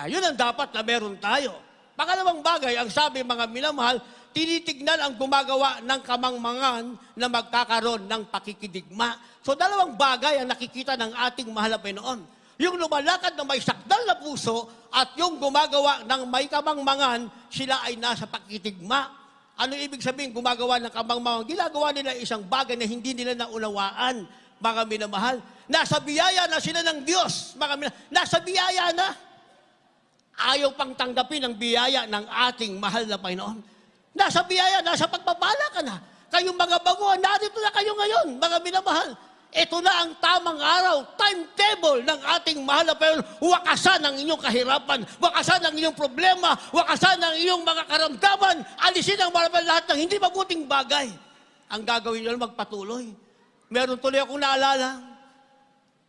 Yun ang dapat na meron tayo. Pangalawang bagay, ang sabi mga minamahal, tinitignan ang gumagawa ng kamangmangan na magkakaroon ng pakikidigma. So, dalawang bagay ang nakikita ng ating mahal na Panginoon. Yung lumalakad na may sakdal na puso at yung gumagawa ng may kamangmangan, sila ay nasa pakikidigma. Ano ibig sabihin gumagawa ng kamangmangan? Ginagawa nila isang bagay na hindi nila naunawaan, mga minamahal. Nasa biyaya na sila ng Diyos, mga minamahal. Nasa biyaya na. Ayaw pang tanggapin ang biyaya ng ating mahal na Panginoon. Nasa biyaya, nasa pagpapala ka na. Kayong mga baguhan, narito na kayo ngayon, mga minamahal. Ito na ang tamang araw, timetable ng ating mahal na Panginoon. Wakasan ang inyong kahirapan, wakasan ang inyong problema, wakasan ang inyong mga karamdaman, alisin ang lahat ng hindi mabuting bagay. Ang gagawin nyo, magpatuloy. Meron tuloy akong naalala,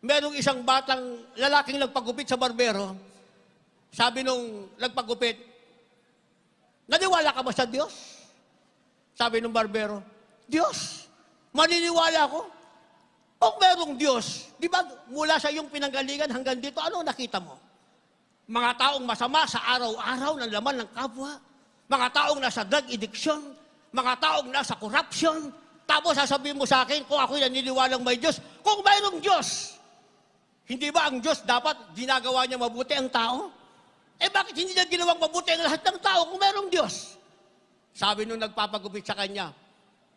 merong isang batang lalaking nagpagupit sa barbero. Sabi nung nagpagupit, naniwala ka ba sa Diyos? Sabi ng barbero, Diyos, maniniwala ako. Kung merong Diyos, di ba mula sa iyong pinanggalingan hanggang dito, ano nakita mo? Mga taong masama sa araw-araw ng laman ng kapwa, mga taong nasa drug addiction, mga taong nasa corruption, tapos sasabihin mo sa akin, kung ako'y naniniwalang may Diyos, kung mayroong Diyos, hindi ba ang Diyos dapat ginagawa niya mabuti ang tao? Bakit hindi niya ginawang mabuti ang lahat ng tao kung mayroong Diyos? Sabi nung nagpapagupit sa kanya,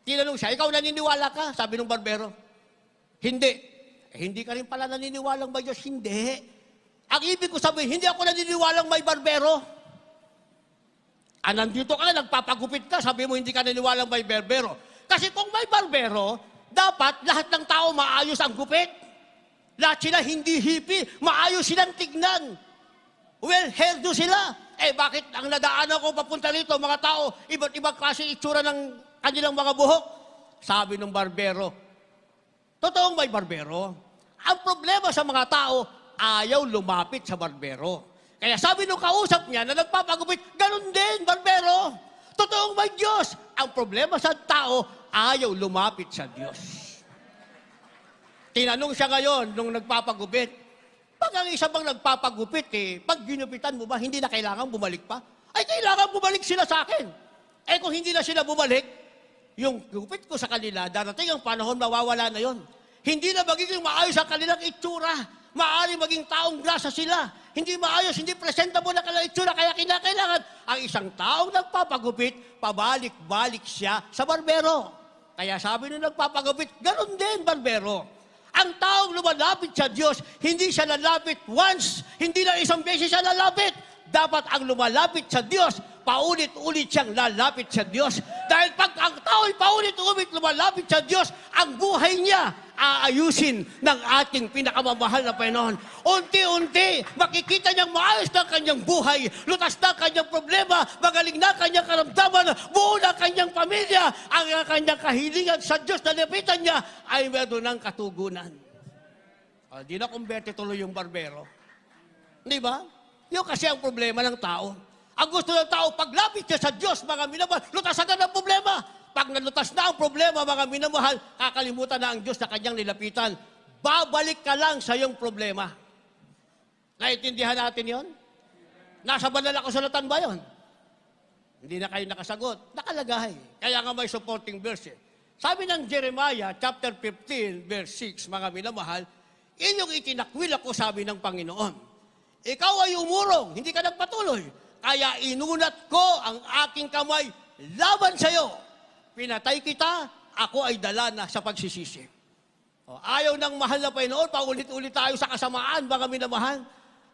tinanong siya, ikaw naniniwala ka? Sabi nung barbero, hindi. Hindi ka rin pala naniniwalang may Diyos? Hindi. Ang ibig ko sabihin, hindi ako naniniwalang may barbero. Nandito ka, nagpapagupit ka, sabi mo hindi ka naniniwalang may barbero. Kasi kung may barbero, dapat lahat ng tao maayos ang gupit. Lahat sila hindi hippie, maayos silang tignan. Well, hairdo sila. Bakit ang nadaanan ko papunta rito, mga tao, iba't ibang klase itsura ng kanilang mga buhok? Sabi ng barbero, Totoong may barbero. Ang problema sa mga tao, ayaw lumapit sa barbero. Kaya sabi nung kausap niya na nagpapagupit, ganun din, barbero. Totoong may Diyos. Ang problema sa tao, ayaw lumapit sa Diyos. Tinanong siya ngayon nung nagpapagupit, pag ang isa bang nagpapagupit, pag ginupitan mo ba, hindi na kailangan bumalik pa? Ay, kailangan bumalik sila sa akin. Eh kung hindi na sila bumalik, yung gupit ko sa kanila, darating ang panahon, mawawala na yon. Hindi na magiging maayos ang kanilang itsura. Maaari maging taong grasa sila. Hindi maayos, hindi presentable na kanilang itsura. Kaya kinakailangan ang isang taong nagpapagupit, pabalik-balik siya sa barbero. Kaya sabi nung nagpapagupit, ganun din, barbero. Ang taong lumalapit sa Diyos, hindi siya lalapit once, hindi lang isang beses siya lalapit. Dapat ang lumalapit sa Diyos, paulit-ulit siyang lalapit sa Diyos. Dahil pag ang tao'y paulit-ulit lumalapit sa Diyos, ang buhay niya aayusin ng ating pinakamamahal na Panginoon. Unti-unti, makikita niyang maayos na kanyang buhay, lutas na kanyang problema, magaling na kanyang karamdaman, buo na kanyang pamilya, ang kanyang kahilingan sa Diyos na lapitan niya ay meron ng katugunan. Di na kumberte tuloy yung barbero. Di ba? Yun kasi ang problema ng tao. Ang gusto ng tao, paglapit niya sa Diyos, mga minamahal, lutas agad ang problema. Pag nalutas na ang problema, mga minamahal, kakalimutan na ang Diyos na kanyang nilapitan. Babalik ka lang sa iyong problema. Naintindihan natin yon? Nasa banal na kasulatan ba yon? Hindi na kayo nakasagot. Nakalagay. Kaya nga may supporting verse. Sabi ng Jeremiah, chapter 15, verse 6, mga minamahal, inyong itinakwil ako, sabi ng Panginoon. Ikaw ay umurong, hindi ka nagpatuloy. Kaya inunat ko ang aking kamay laban sa iyo. Pinatay kita, ako ay dala na sa pagsisisi. Ayaw ng mahal na Panginoon, paulit-ulit tayo sa kasamaan, mga minamahal.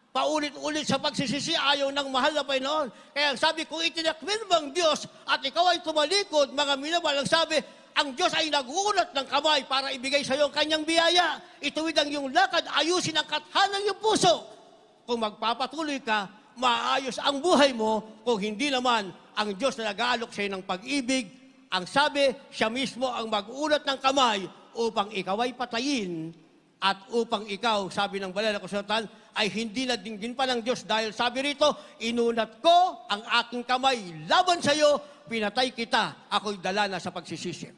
Paulit-ulit sa pagsisisi, ayaw ng mahal na Panginoon. Kaya sabi, kung itinakwil mo ang Diyos at ikaw ay tumalikod, mga minamahal, ang sabi, ang Diyos ay naguunat ng kamay para ibigay sa iyo ang kanyang biyaya. Ituwid ang iyong lakad, ayusin ang kathan ng iyong puso. Kung magpapatuloy ka, maayos ang buhay mo. Kung hindi naman, ang Diyos na nag-aalok sa iyo ng pag-ibig, ang sabi, siya mismo ang mag-uunat ng kamay upang ikaw ay patayin at upang ikaw, sabi ng banal na kasulatan, ay hindi na dinggin pa ng Diyos dahil sabi rito, inunat ko ang aking kamay laban sa iyo, pinatay kita, ako'y dala na sa pagsisisi.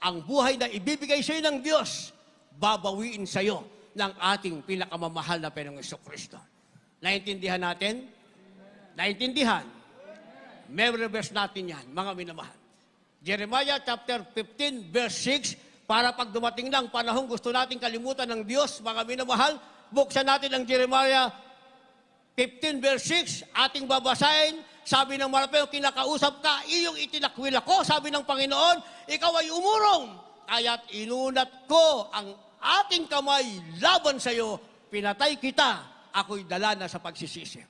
Ang buhay na ibibigay sa iyo ng Diyos, babawiin sa iyo ng ating pinakamamahal na Panginoong Jesucristo. Naintindihan natin? Naintindihan? Memory-verse natin yan, mga minamahal. Jeremiah chapter 15, verse 6, para pag dumating ng panahon gusto nating kalimutan ng Diyos, mga minamahal, buksan natin ang Jeremiah 15, verse 6, ating babasahin, sabi ng Marapeo, kinakausap ka, iyong itinakwil ako, sabi ng Panginoon, ikaw ay umurong, kaya't inunat ko ang aking kamay laban sa iyo, pinatay kita, ako'y dala na sa pagsisisi.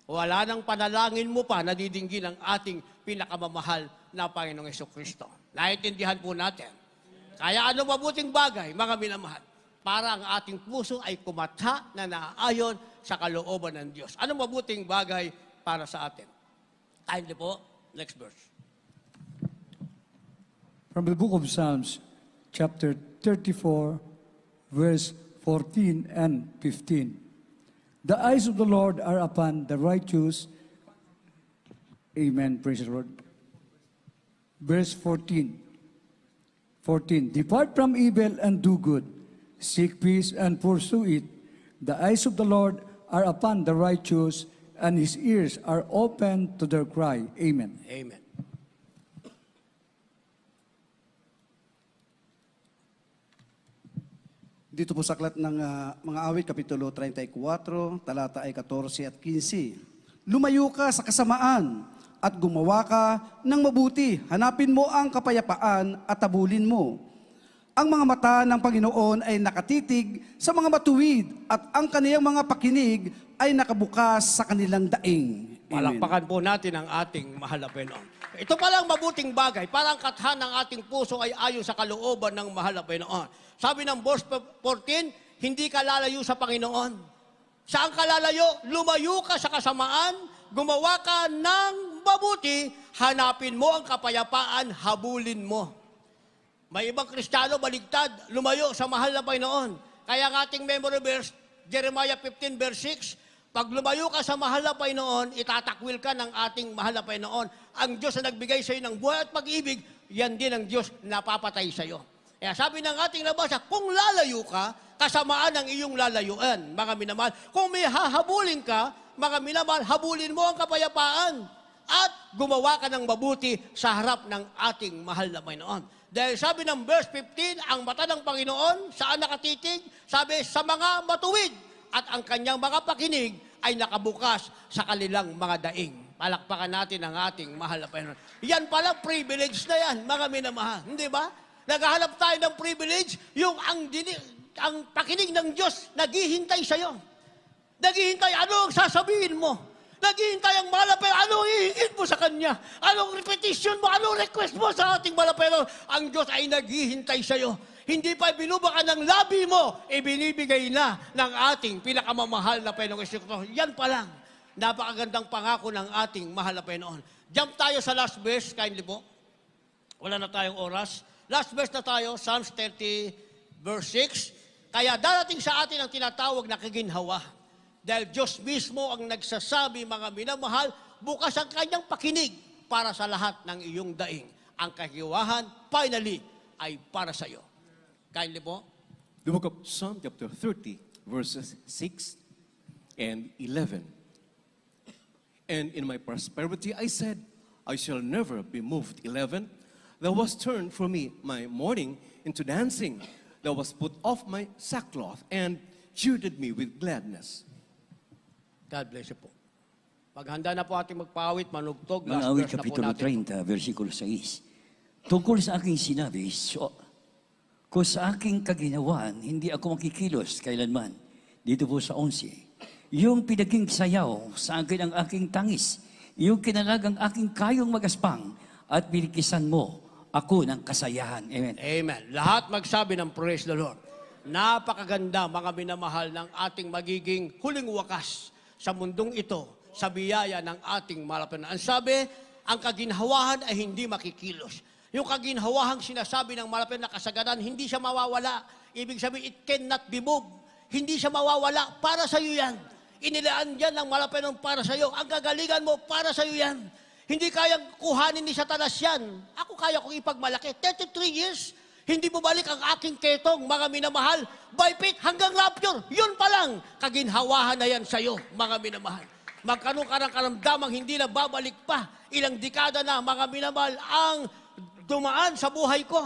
Wala nang panalangin mo pa, nadidinggin ang ating pinakamamahal na Panginoong Jesucristo. Naintindihan po natin. Kaya ano mabuting bagay, mga minamahal, para ang ating puso ay kumatha na naaayon sa kalooban ng Diyos. Ano mabuting bagay para sa atin? Kindly po, next verse. From the book of Psalms, chapter 34, verse 14 and 15. The eyes of the Lord are upon the righteous. Amen. Praise the Lord. Verse 14. Depart from evil and do good. Seek peace and pursue it. The eyes of the Lord are upon the righteous, and his ears are open to their cry. Amen. Amen. Dito po sa aklat ng mga awit, Kapitulo 34, talata ay 14 at 15. Lumayo ka sa kasamaan at gumawa ka ng mabuti. Hanapin mo ang kapayapaan at tabulin mo. Ang mga mata ng Panginoon ay nakatitig sa mga matuwid at ang kaniyang mga pakinig ay nakabukas sa kanilang daing. Amen. Palakpakan po natin ang ating mahal na Panginoon. Ito palang mabuting bagay, parang kathan ng ating puso ay ayon sa kalooban ng mahal na Panginoon. Sabi ng verse 14, hindi ka lalayo sa Panginoon. Saan ka lalayo? Lumayo ka sa kasamaan, gumawa ka ng mabuti, hanapin mo ang kapayapaan, habulin mo. May ibang Kristiyano baligtad, lumayo sa mahal na Panginoon. Kaya ang ating memory verse, Jeremiah 15 verse 6, pag lumayo ka sa mahal na Panginoon, itatakwil ka ng ating mahal na Panginoon. Ang Diyos na nagbigay sa iyo ng buhay at pag-ibig, yan din ang Diyos na papatay sa iyo. Kaya sabi ng ating nabasa, kung lalayo ka, kasamaan ang iyong lalayuan, mga minamahal. Kung may hahabulin ka, mga minamahal, habulin mo ang kapayapaan at gumawa ka ng mabuti sa harap ng ating mahal na Panginoon. Dahil sabi ng verse 15, ang mata ng Panginoon, saan nakatitig? Sabi, sa mga matuwid. At ang kanyang mga pakinig ay nakabukas sa kanilang mga daing. Palakpakan natin ang ating mahal na Panginoon. Yan pala, privilege na yan, mga minamahal. Hindi ba? Naghahanap tayo ng privilege, yung ang pakinig ng Diyos, naghihintay sa'yo. Naghihintay, ano ang sasabihin mo? Naghihintay ang malapero, ano ang hihingin mo sa Kanya? Anong repetition mo? Anong request mo sa ating malapero? Ang Diyos ay naghihintay sa'yo. Hindi pa binubakan ng labi mo, ibinibigay na ng ating pinakamamahal na Panginoong Kristo. Yan pa lang, napakagandang pangako ng ating mahal na Panginoon. Jump tayo sa last verse, kindly po. Wala na tayong oras. Last verse na tayo, Psalms 30, verse 6. Kaya darating sa atin ang tinatawag na kaginhawa. Dahil Diyos mismo ang nagsasabi, mga minamahal, bukas ang kanyang pakinig para sa lahat ng iyong daing. Ang kahiwahan, finally, ay para sa iyo. Kindly po. The book of Psalm chapter 30, verses 6 and 11. And in my prosperity I said, I shall never be moved. 11. Thou hast turned for me my mourning into dancing. Thou hast put off my sackcloth and girded me with gladness. God bless you po. Paghanda na po ating magpawit, manugtog, Mga last awit verse na po kapitulo natin. 30, versikulo 6. Tungkol sa aking sinabi, kung sa aking kaginawaan, hindi ako makikilos kailanman. Dito po sa 11. Yung pinaging sayaw sa akin ang aking tangis, yung kinalagang aking kayong magaspang, at binikisan mo ako ng kasayahan. Amen. Amen. Lahat magsabi ng praise the Lord. Napakaganda, mga minamahal, ng ating magiging huling wakas sa mundong ito, sa biyaya ng ating malapitan. Ang sabi, ang kaginhawahan ay hindi makikilos. Yung kaginhawahang sinasabi ng malapitan na kasaganan, hindi siya mawawala. Ibig sabihin, it cannot be moved. Hindi siya mawawala. Para sa iyo yan. Inilaan yan ng malapitan para sa iyo. Ang kagalingan mo, para sa iyo yan. Hindi kayang kuhanin ni Satanas yan. Ako kaya kong ipagmalaki. 33 years, hindi bumalik ang aking ketong, mga minamahal. By faith hanggang rapture. Yun pa lang, kaginhawahan na yan sa'yo, mga minamahal. Magkaroon ka ng karamdamang hindi na babalik pa. Ilang dekada na, mga minamahal, ang dumaan sa buhay ko.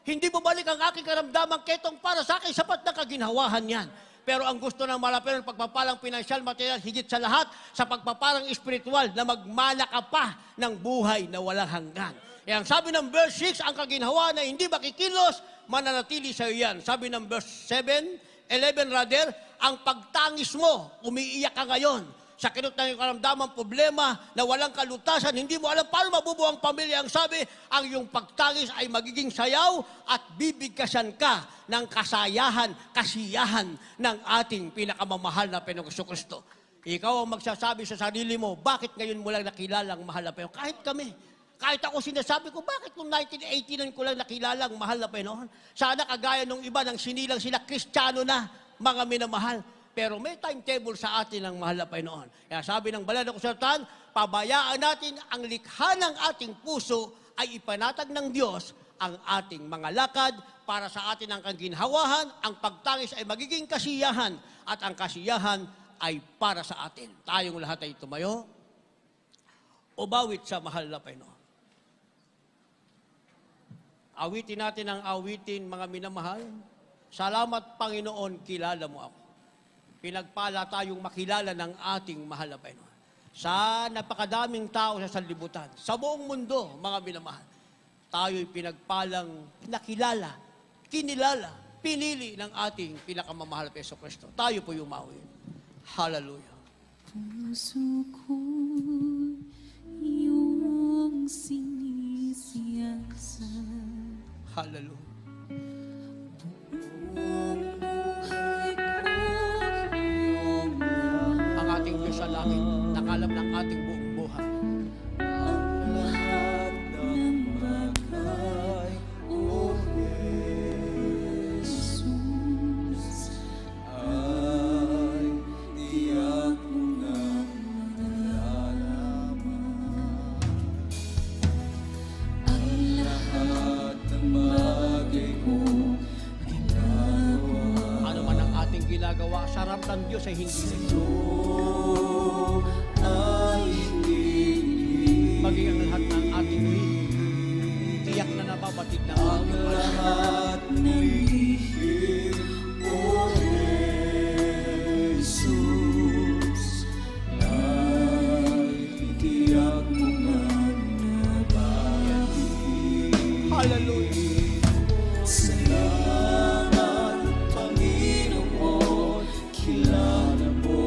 Hindi bumalik ang aking karamdamang ketong para sa akin, sapat na kaginhawahan yan. Pero ang gusto ng malapitan, pagpapalang pinansyal, material, higit sa lahat, sa pagpapalang espiritual, na magmana ka pa ng buhay na walang hanggan. E ang sabi ng verse 6, ang kaginhawa na hindi makikilos, mananatili sa iyo yan. Sabi ng verse 7, 11 rather, ang pagtangis mo, umiiyak ka ngayon. Sa kinot ng karamdamang problema na walang kalutasan, hindi mo alam paano mabubuo ang pamilya. Ang sabi, ang iyong pagtangis ay magiging sayaw at bibigkasan ka ng kasayahan, kasiyahan ng ating pinakamamahal na Panginoong Kristo. Ikaw ang magsasabi sa sarili mo, bakit ngayon mo lang nakilala ang mahal na Panginoon? Kahit kami. Kahit ako sinasabi ko, bakit noong 1989 ko lang nakilala ang mahal na Panginoon? Sana kagaya nung iba nang sinilang sila, Kristiyano na, mga minamahal. Pero may timetable sa atin ang mahal na Panginoon. Kaya sabi ng Banal na Kasulatan, pabayaan natin ang likha ng ating puso ay ipanatag ng Diyos ang ating mga lakad para sa atin ang kaginhawahan, ang pagtangis ay magiging kasiyahan at ang kasiyahan ay para sa atin. Tayong lahat ay tumayo o bawit sa mahal na Panginoon. Awitin natin ang awitin, mga minamahal. Salamat, Panginoon, kilala mo ako. Pinagpala tayong makilala ng ating mahal na Panginoon. Sa napakadaming tao sa sanlibutan, sa buong mundo, mga minamahal, tayo'y pinagpalang nakilala, kinilala, pinili ng ating pinakamamahal na Yesu Kristo. Tayo po umawit. Hallelujah. Puso ko iyong sinisiyasa. Hallelujah. Ang ating Diyos sa langit, nakalam ng ating buong buhay. Ang lahat ng bagay, o sarap ng Diyos ay hindi maging ang lahat ng ating lihim. Tiyak na nababatid na ang lahat ng lihim, O Jesus, naitiyak mo nga nabatid. Hallelujah! Salamat, Panginoon, kilala mo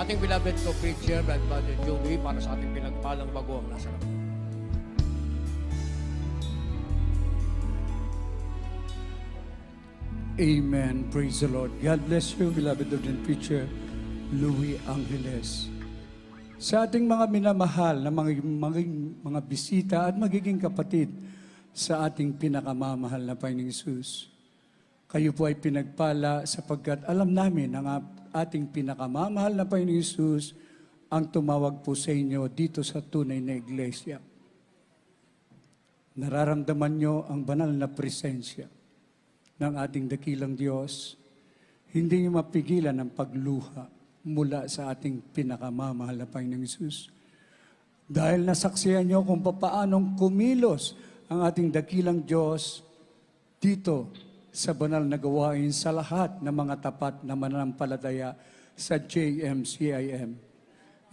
ating beloved co-preacher, Brad Brother Joey, para sa ating pinagpalang baguang nasa langit. Amen. Praise the Lord. God bless you, beloved Lord preacher, Louis Angeles. Sa ating mga minamahal na mga bisita at magiging kapatid sa ating pinakamamahal na Panginoong Hesus, kayo po ay pinagpala sapagkat alam namin ang ating pinakamamahal na Panginoong Hesus ang tumawag po sa inyo dito sa tunay na iglesia. Nararamdaman nyo ang banal na presensya ng ating dakilang Diyos. Hindi nyo mapigilan ang pagluha mula sa ating pinakamamahal na Panginoong Hesus. Dahil nasaksihan nyo kung paanong kumilos ang ating dakilang Diyos dito sa banal na gawain sa lahat ng mga tapat na mananampalataya sa JMCIM.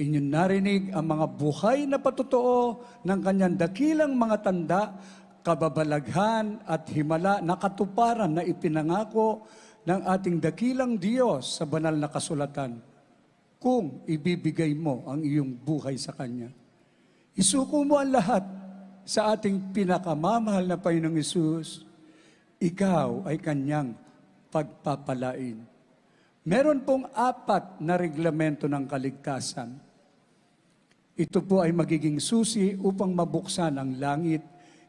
Inyong narinig ang mga buhay na patotoo ng kanyang dakilang mga tanda, kababalaghan at himala na katuparan na ipinangako ng ating dakilang Diyos sa banal na kasulatan kung ibibigay mo ang iyong buhay sa Kanya. Isuko mo ang lahat sa ating pinakamamahal na Panginoong Hesus. Ikaw ay Kanyang pagpapalain. Meron pong 4 na reglamento ng kaligtasan. Ito po ay magiging susi upang mabuksan ang langit,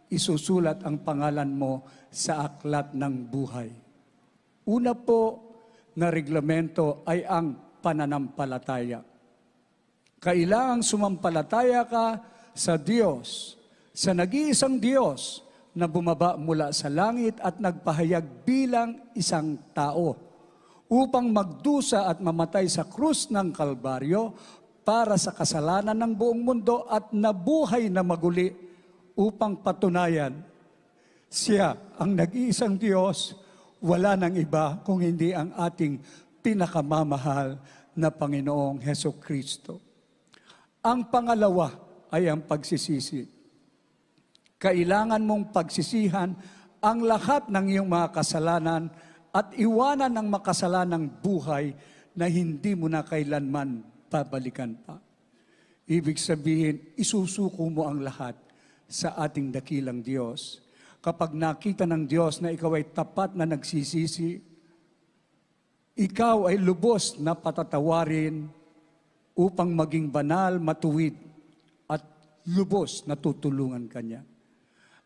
isusulat ang pangalan mo sa aklat ng buhay. Una po na reglamento ay ang pananampalataya. Kailangang sumampalataya ka sa Diyos, sa nag-iisang Diyos na bumaba mula sa langit at nagpahayag bilang isang tao upang magdusa at mamatay sa krus ng Kalbaryo para sa kasalanan ng buong mundo at nabuhay na maguli upang patunayan, siya ang nag-iisang Diyos, wala nang iba kung hindi ang ating pinakamamahal na Panginoong Hesukristo. Ang pangalawa ay ang pagsisisi. Kailangan mong pagsisihan ang lahat ng iyong mga kasalanan at iwanan ang makasalanang buhay na hindi mo na kailanman babalikan pa. Ibig sabihin, isusuko mo ang lahat sa ating dakilang Diyos. Kapag nakita ng Diyos na ikaw ay tapat na nagsisisi, ikaw ay lubos na patatawarin upang maging banal, matuwid, at lubos na tutulungan Kanya.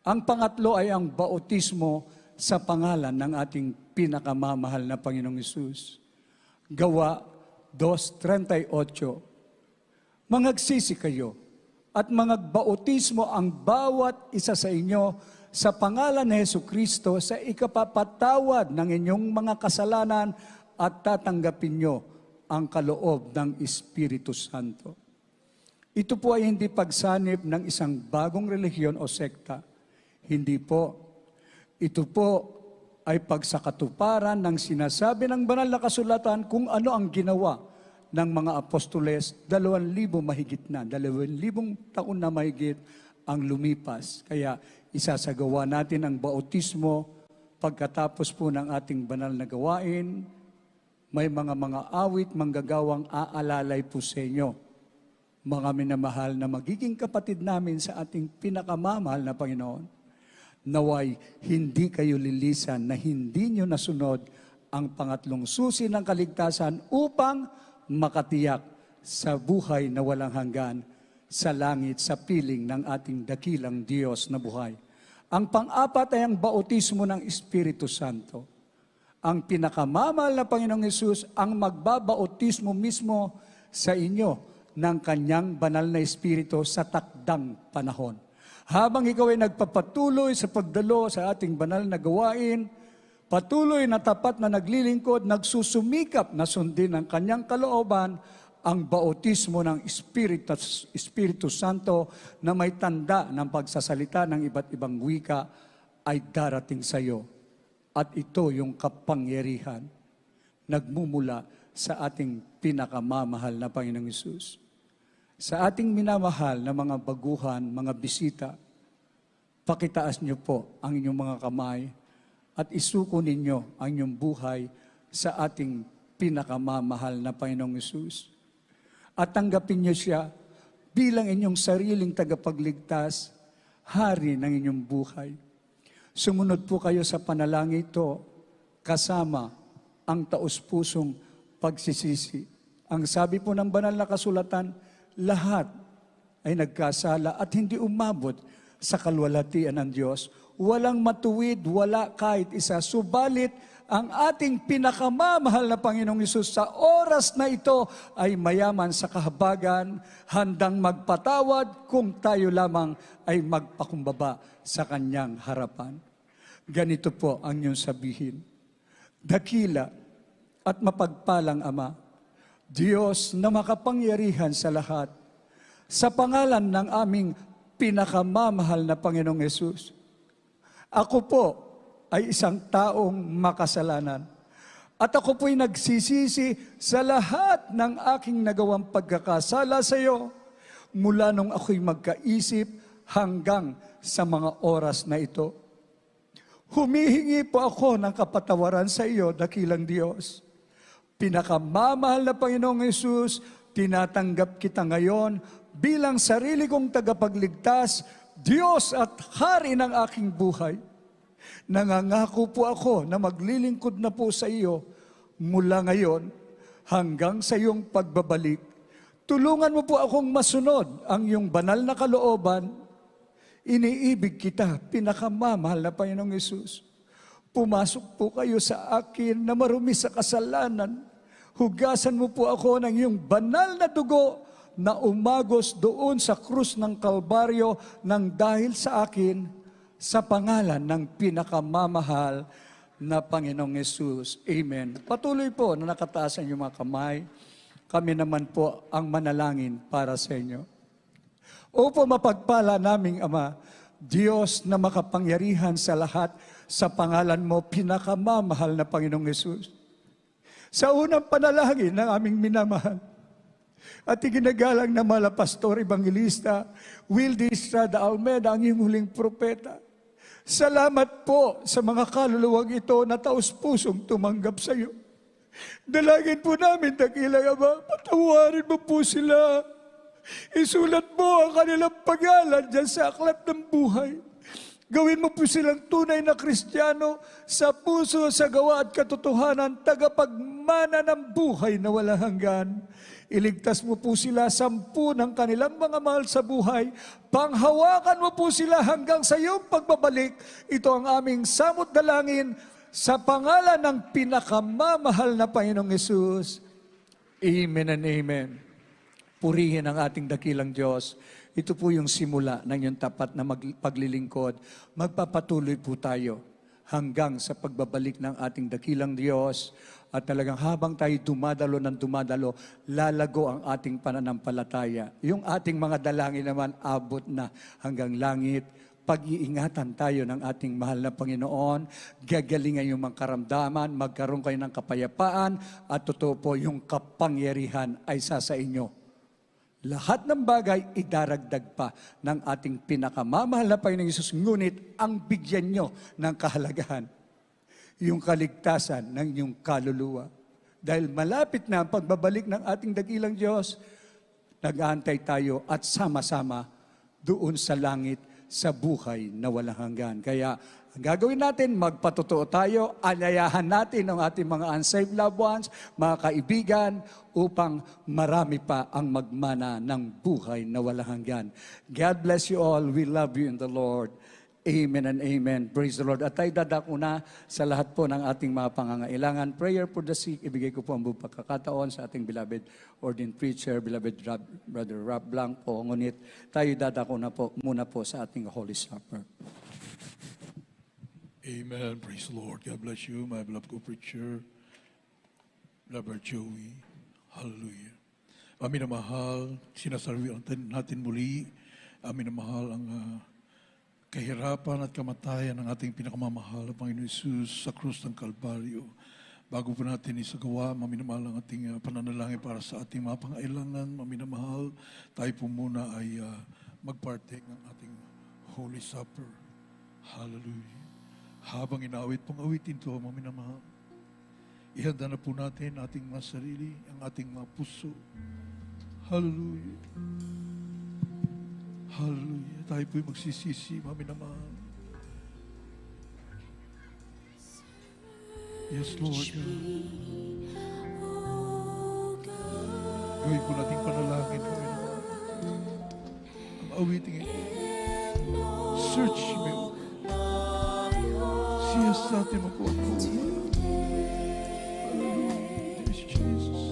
Ang pangatlo ay ang bautismo sa pangalan ng ating pinakamamahal na Panginoong Hesus. Gawa 2:38. Mangagsisi kayo at mangagbautismo ang bawat isa sa inyo sa pangalan ni Hesukristo sa ikapapatawad ng inyong mga kasalanan at tatanggapin nyo ang kaloob ng Espiritu Santo. Ito po ay hindi pagsanib ng isang bagong relihiyon o sekta. Hindi po. Ito po ay pagsakatuparan ng sinasabi ng banal na kasulatan kung ano ang ginawa ng mga apostoles, 2,000 mahigit na, 2,000 taon na mahigit ang lumipas. Kaya isasagawa natin ang bautismo pagkatapos po ng ating banal na gawain. May mga awit, manggagawang aalalay po sa inyo. Mga minamahal na magiging kapatid namin sa ating pinakamamahal na Panginoon. Naway hindi kayo lilisan na hindi nyo nasunod ang pangatlong susi ng kaligtasan upang makatiyak sa buhay na walang hanggan sa langit sa piling ng ating dakilang Diyos na buhay. Ang pang-apat ay ang bautismo ng Espiritu Santo. Ang pinakamamahal na Panginoong Hesus ang magbabautismo mismo sa inyo ng Kanyang banal na Espiritu sa takdang panahon. Habang ikaw ay nagpapatuloy sa pagdalo sa ating banal na gawain, patuloy na tapat na naglilingkod, nagsusumikap na sundin ang Kanyang kalooban, ang bautismo ng Espiritu Santo na may tanda ng pagsasalita ng iba't ibang wika ay darating sa iyo. At ito yung kapangyarihan nagmumula sa ating pinakamamahal na Panginoong Hesus. Sa ating minamahal na mga baguhan, mga bisita, pakitaas niyo po ang inyong mga kamay at isuko ninyo ang inyong buhay sa ating pinakamamahal na Panginoong Hesus. at tanggapin niyo siya bilang inyong sariling tagapagligtas, hari ng inyong buhay. Sumunod po kayo sa panalangin ito kasama ang taus-pusong pagsisisi. Ang sabi po ng banal na kasulatan, lahat ay nagkasala at hindi umabot sa kalwalhatian ng Diyos. Walang matuwid, wala kahit isa. Subalit, ang ating pinakamamahal na Panginoong Hesus sa oras na ito ay mayaman sa kahabagan, handang magpatawad kung tayo lamang ay magpakumbaba sa Kanyang harapan. Ganito po ang inyong sabihin. Dakila at mapagpalang Ama, Diyos na makapangyarihan sa lahat, sa pangalan ng aming pinakamamahal na Panginoong Hesus, ako po ay isang taong makasalanan. At ako po'y nagsisisi sa lahat ng aking nagawang pagkakasala sa iyo mula nung ako'y magkaisip hanggang sa mga oras na ito. Humihingi po ako ng kapatawaran sa iyo, dakilang Diyos. Pinakamamahal na Panginoong Hesus, tinatanggap kita ngayon bilang sarili kong tagapagligtas, Diyos at Hari ng aking buhay. Nangangako po ako na maglilingkod na po sa iyo mula ngayon hanggang sa iyong pagbabalik. Tulungan mo po akong masunod ang iyong banal na kalooban. Iniibig kita, pinakamamahal na Panginoong Hesus. Pumasok po kayo sa akin na marumi sa kasalanan. Hugasan mo po ako ng iyong banal na dugo na umagos doon sa krus ng Kalbaryo nang dahil sa akin, sa pangalan ng pinakamamahal na Panginoong Hesus. Amen. Patuloy po na nakataas ang iyong mga kamay. Kami naman po ang manalangin para sa inyo. Opo, mapagpala naming Ama, Diyos na makapangyarihan sa lahat, sa pangalan mo, pinakamamahal na Panginoong Hesus. Sa unang panalangin ng aming minamahal, at iginagalang na mala Pastor Evangelista Wildy Estrada Almeida, ang iyong huling propeta. Salamat po sa mga kaluluwang ito na taus-pusong tumanggap sa iyo. Dalangin po namin, dakilang Ama, patawarin mo po sila. Isulat mo ang kanilang pangalan dyan sa aklat ng buhay. Gawin mo po silang tunay na Kristiyano sa puso, sa gawa at katotohanan, tagapagmana ng buhay na walang hanggan. Iligtas mo po sila 10 ng kanilang mga mahal sa buhay. Panghawakan mo po sila hanggang sa iyong pagbabalik. Ito ang aming samot dalangin sa pangalan ng pinakamamahal na Panginoong Hesus. Amen and amen. Purihin ang ating dakilang Diyos. Ito po yung simula ng iyong tapat na paglilingkod. Magpapatuloy po tayo hanggang sa pagbabalik ng ating dakilang Diyos. At talagang habang tayo dumadalo ng dumadalo, lalago ang ating pananampalataya. Yung ating mga dalangin naman abot na hanggang langit. Pag-iingatan tayo ng ating mahal na Panginoon, gagalingan yung mga karamdaman, magkaroon kayo ng kapayapaan, at totoo po, yung kapangyarihan ay sa inyo. Lahat ng bagay idaragdag pa ng ating pinakamamahal na Panginoong Hesus, ngunit ang bigyan nyo ng kahalagahan, yung kaligtasan ng inyong kaluluwa. Dahil malapit na ang pagbabalik ng ating dakilang Diyos, nag-aantay tayo at sama-sama doon sa langit, sa buhay na walang hanggan. Kaya ang gagawin natin, magpatotoo tayo, alayahan natin ang ating mga unsaved loved ones, mga kaibigan, upang marami pa ang magmana ng buhay na walang hanggan. God bless you all. We love you in the Lord. Amen and amen. Praise the Lord. At tayo dadako na sa lahat po ng ating mga pangangailangan. Prayer for the sick. Ibigay ko po ang buong pagkakataon sa ating beloved ordained preacher, beloved Brother Rob Blanco. Ngunit tayo dadako na po muna po sa ating Holy Supper. Amen. Praise the Lord. God bless you, my beloved co-preacher, Brother Joey. Hallelujah. Amin na mahal, sinasabi natin muli, amin na mahal ang kahirapan at kamatayan ng ating pinakamamahal na Panginoon Hesus sa krus ng Kalbaryo. Bago po natin isagawa, maminamahal ang ating pananalangin para sa ating mga pangailangan, maminamahal, tayo po muna ay magpartake ng ating Holy Supper. Hallelujah. Habang inawit pong awitin ito, maminamahal, ihanda na po natin ating mga sarili, ang ating mga puso. Hallelujah. Hallelujah. Tayo po'y magsisisi, mga minamahal. Yes, Lord. Gawin po nating panalangin, mga minamahal. Ang awiting ito. Search me, O God. Siya sa atin ako ang buhay. Hallelujah. Yes, Jesus.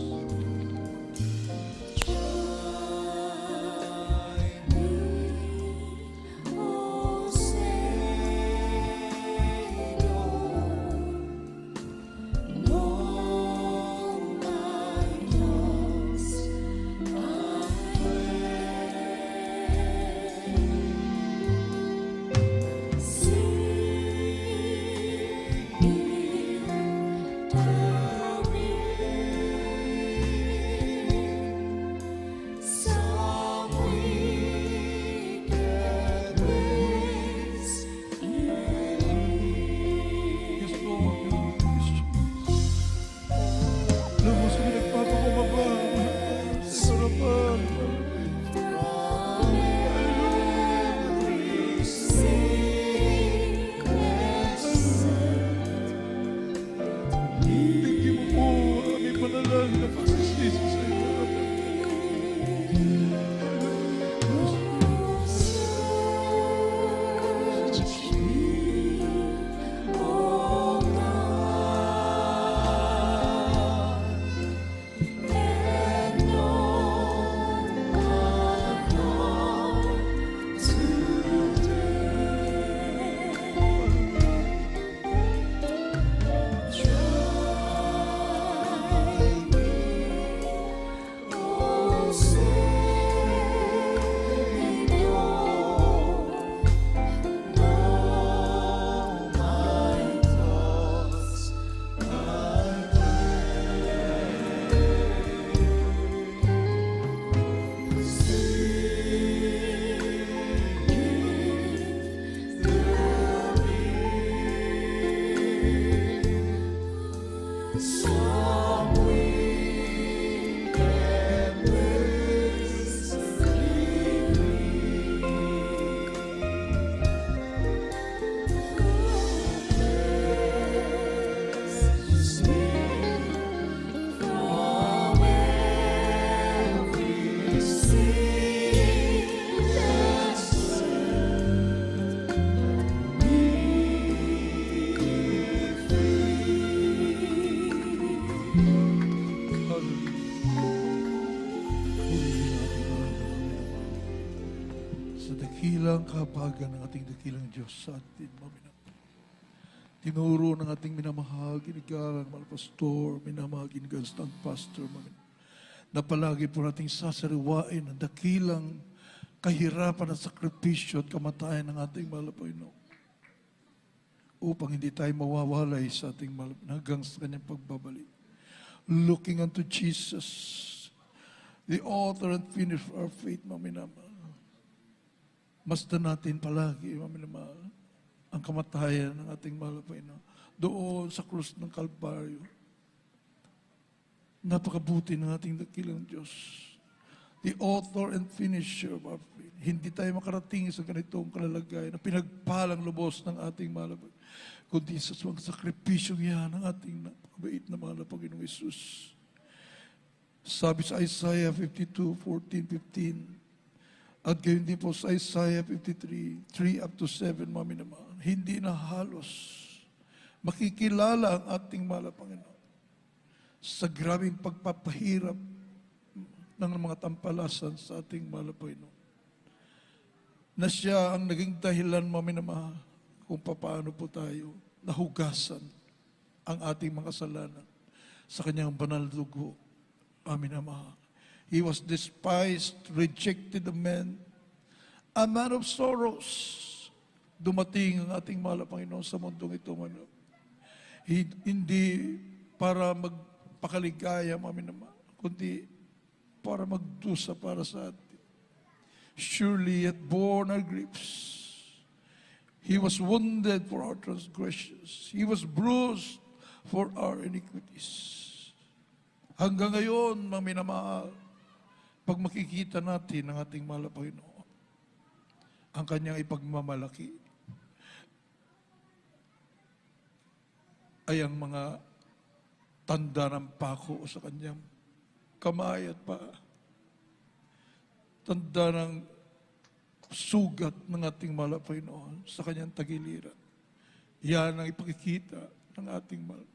Yes, Lord. Yes, Jesus. Lubos kami nagpapakababa sa harapan. Tingin mo po ang aming panalangin na pagsisisi sa iyo. Sa dakilang kapagan ng ating dakilang Diyos sa atin, maminamahal. Tinuro ng ating minamahal, ginigalang mga pastor, minamahal, ginigalang stand pastor, maminamahal. Na palagi po nating sasariwain ang dakilang kahirapan at sakripisyo at kamatayan ng ating mahal na Panginoon. Upang hindi tayo mawawalay sa ating mahal hanggang sa kanyang pagbabalik. Looking unto Jesus, the author and finisher of our faith, maminamahal. Masdan natin palagi, maminamahal, ang kamatayan ng ating mahal na Panginoon doon sa krus ng Kalbaryo. Napakabuti ng ating dakilang Diyos. The author and finisher of our faith. Hindi tayo makarating sa ganitong kalalagay na pinagpalang lubos ng ating mahal na Panginoon, kundi sa mga sakripisyong yan ng ating napakabait na mahal na Panginoong Isus. Sabi sa Isaiah 52:14-15, at gayon din po sa Isaiah 53:3 up to 7, maminamahal, hindi na halos makikilala ang ating mahal na Panginoon sa grabing pagpapahirap ng mga tampalasan sa ating mahal na Panginoon. Na siya ang naging dahilan, maminamahal, kung paano po tayo nahugasan ang ating mga kasalanan sa kanyang banal na dugo. Amin, Ama. He was despised, rejected of men, a man of sorrows. Dumating ang ating mahal na Panginoon sa mundong ito, hindi para magpakaligaya, amin naman, kundi para magdusa para sa atin. Surely, yet borne our griefs. He was wounded for our transgressions. He was bruised for our iniquities. Hanggang ngayon, mga minamahal, pag makikita natin ang ating mahal na Panginoon, ang kanyang ipagmamalaki, ay ang mga tanda ng pako sa kanyang kamay at paa. Tanda ng sugat ng ating mahal na Panginoon sa kanyang tagiliran. Yan ang ipakikita ng ating mahal.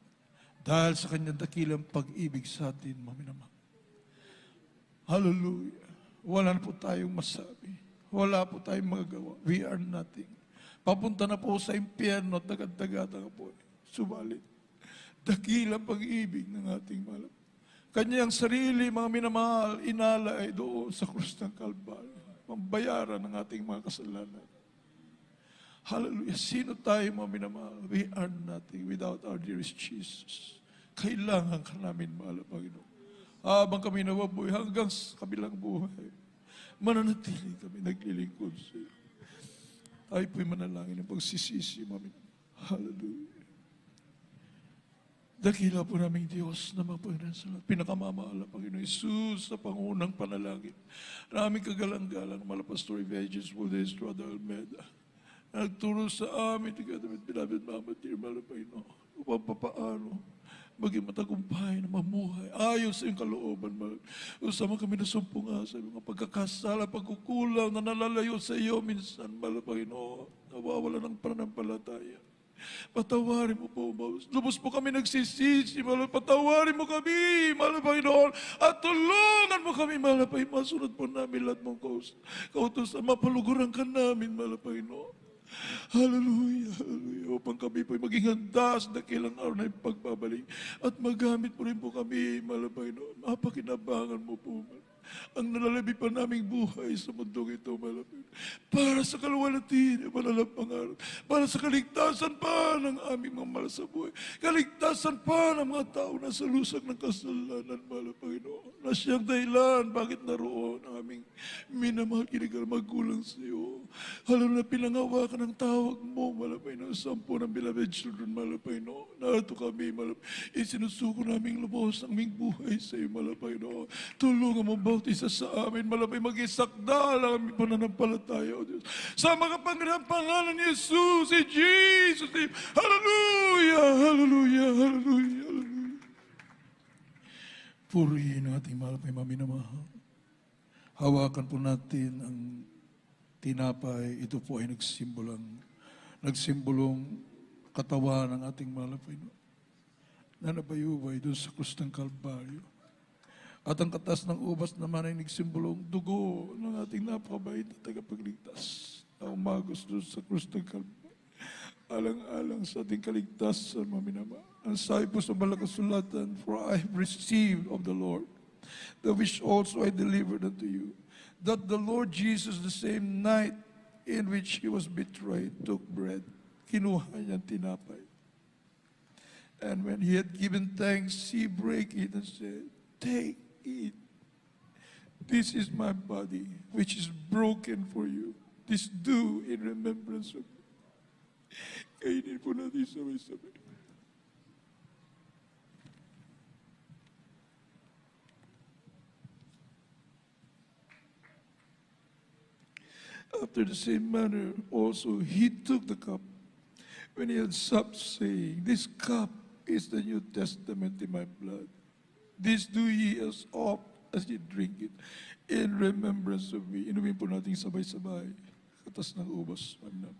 Dahil sa kanyang dakilang pag-ibig sa atin, maminamang. Hallelujah. Wala na po tayong masabi. Wala po tayong magagawa. We are nothing. Papunta na po sa impyerno at dagad-dagata ka po. Subalit, dakilang pag-ibig ng ating mahal. Kanyang sarili, mga minamahal, inala ay doon sa krus ng Kalbaryo. Pambayaran ng ating mga kasalanan. Hallelujah. Sino tayo, mga minamahal? We are nothing without our dearest Jesus. Kailangan ka namin, mahal na Panginoon. Habang kami nawabuhay hanggang sa kabilang buhay, mananatili kami naglilingkod sa iyo. Tayo po'y manalangin ng pagsisisi, mga minamahal. Hallelujah. Dakila po naming Diyos na mapagdaran sa lahat. Pinakamamahal na Panginoon Jesus sa pangunang panalangin. Naming kagalang-galang, Mala Pastor Evangelist Budes Roda Almeida. Nagturo sa amin, together with beloved Mama Dear Mala Panginoon, upang papaano maging matagumpay na mamuhay ayon sa iyong kalooban. Usama kami na sumpunga sa mga pagkakasala, pagkukulang na nalalayo sa iyo minsan, Mala Panginoon, nawawala ng pananampalataya. Patawarin mo po, lubos po kami nagsisisi, patawarin mo kami, mahal na Panginoon, at tulungan mo kami, mahal na Panginoon, masunod po namin lahat mong kautosan, mapaluguran ka namin, mahal na Panginoon. Hallelujah, hallelujah, upang kami po maging handa sa dakilang araw na pagbabalik, at magamit po rin po kami, mahal na Panginoon, mapakinabangan mo po, ang nalalabi pa naming buhay sa mundong ito, malapit. Para sa kaluwalhatian, malalang pangarap. Para sa kaligtasan pa ng aming mga mahal sa buhay. Kaligtasan pa ng mga tao na sa lusag ng kasalanan, mahal na Panginoon. Na siyang dahilan, bakit naroon ang aming minamahal kinigal magulang sa iyo. Halo na pinangawakan ng tawag mo, mahal na Panginoon. Sampo ng beloved children, mahal na Panginoon. Narito kami, mahal na Panginoon. Isinusuko naming lubos ang aming buhay sa iyo, mahal na Panginoon. Tulungan mo bawat isa sa amin, malapay mag-isakdal ang aming pananampalataya, O Diyos. Sa mga pangalan ni Jesus, in Jesus' name. Hallelujah, hallelujah, hallelujah, hallelujah. Purihin ang ating malapay maminamahal. Hawakan po natin ang tinapay. Ito po ay nagsimbolong katawan ng ating malapay na nabayubay doon sa krus ng Kalbaryo. At ang katas ng ubas naman ay nagsimbolong dugo ng ating napakabait na tagapagligtas na umagos doon sa krus ng Kalbaryo. Alang-alang sa ating kaligtasan, maminama. Ang sabi po sa Balakasulatan, for I have received of the Lord, the which also I delivered unto you, that the Lord Jesus, the same night in which he was betrayed, took bread. Kinuha niya ang tinapay. And when he had given thanks, he brake it and said, take, eat. This is my body, which is broken for you. This do in remembrance of me. Kainin po natin sabay-sabay. After the same manner, also he took the cup when he had supped, saying, this cup is the New Testament in my blood. This do ye as oft as ye drink it in remembrance of me. Inumin po natin sabay-sabay. Katas ng ubas. Amen.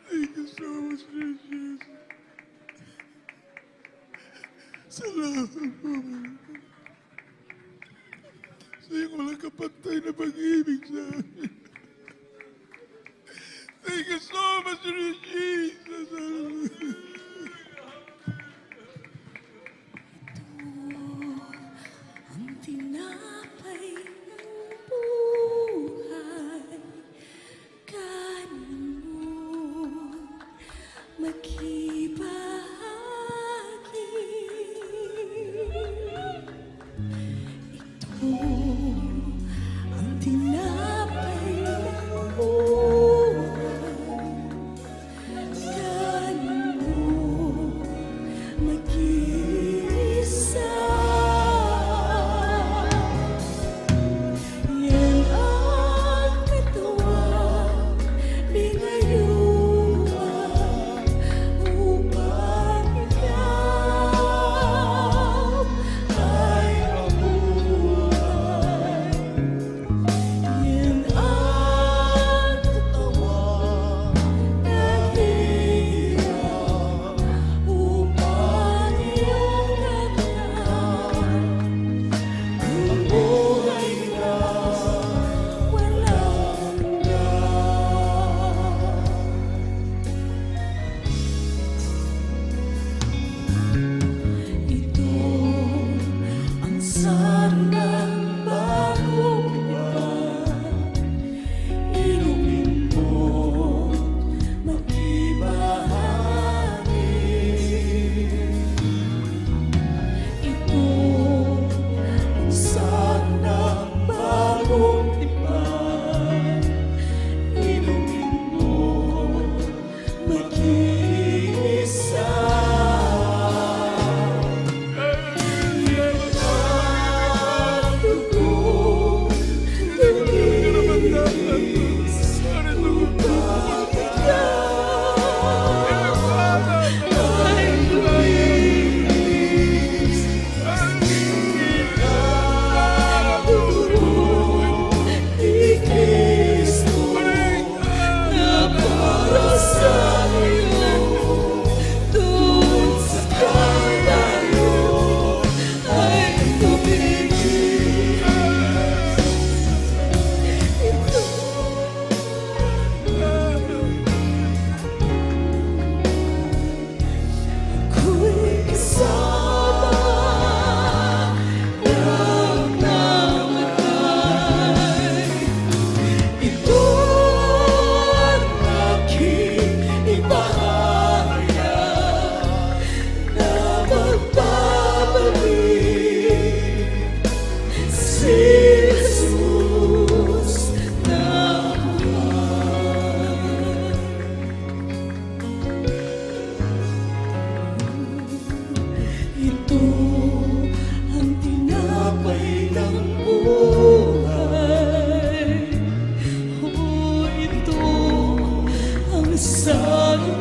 Thank you so much, Jesus. Salamat po. Sa iyong walang kapantay na pag-ibig sa amin. Thank you so much, Jesus. Ang tinapay ng buhay, kanin mo makibahagi. Ito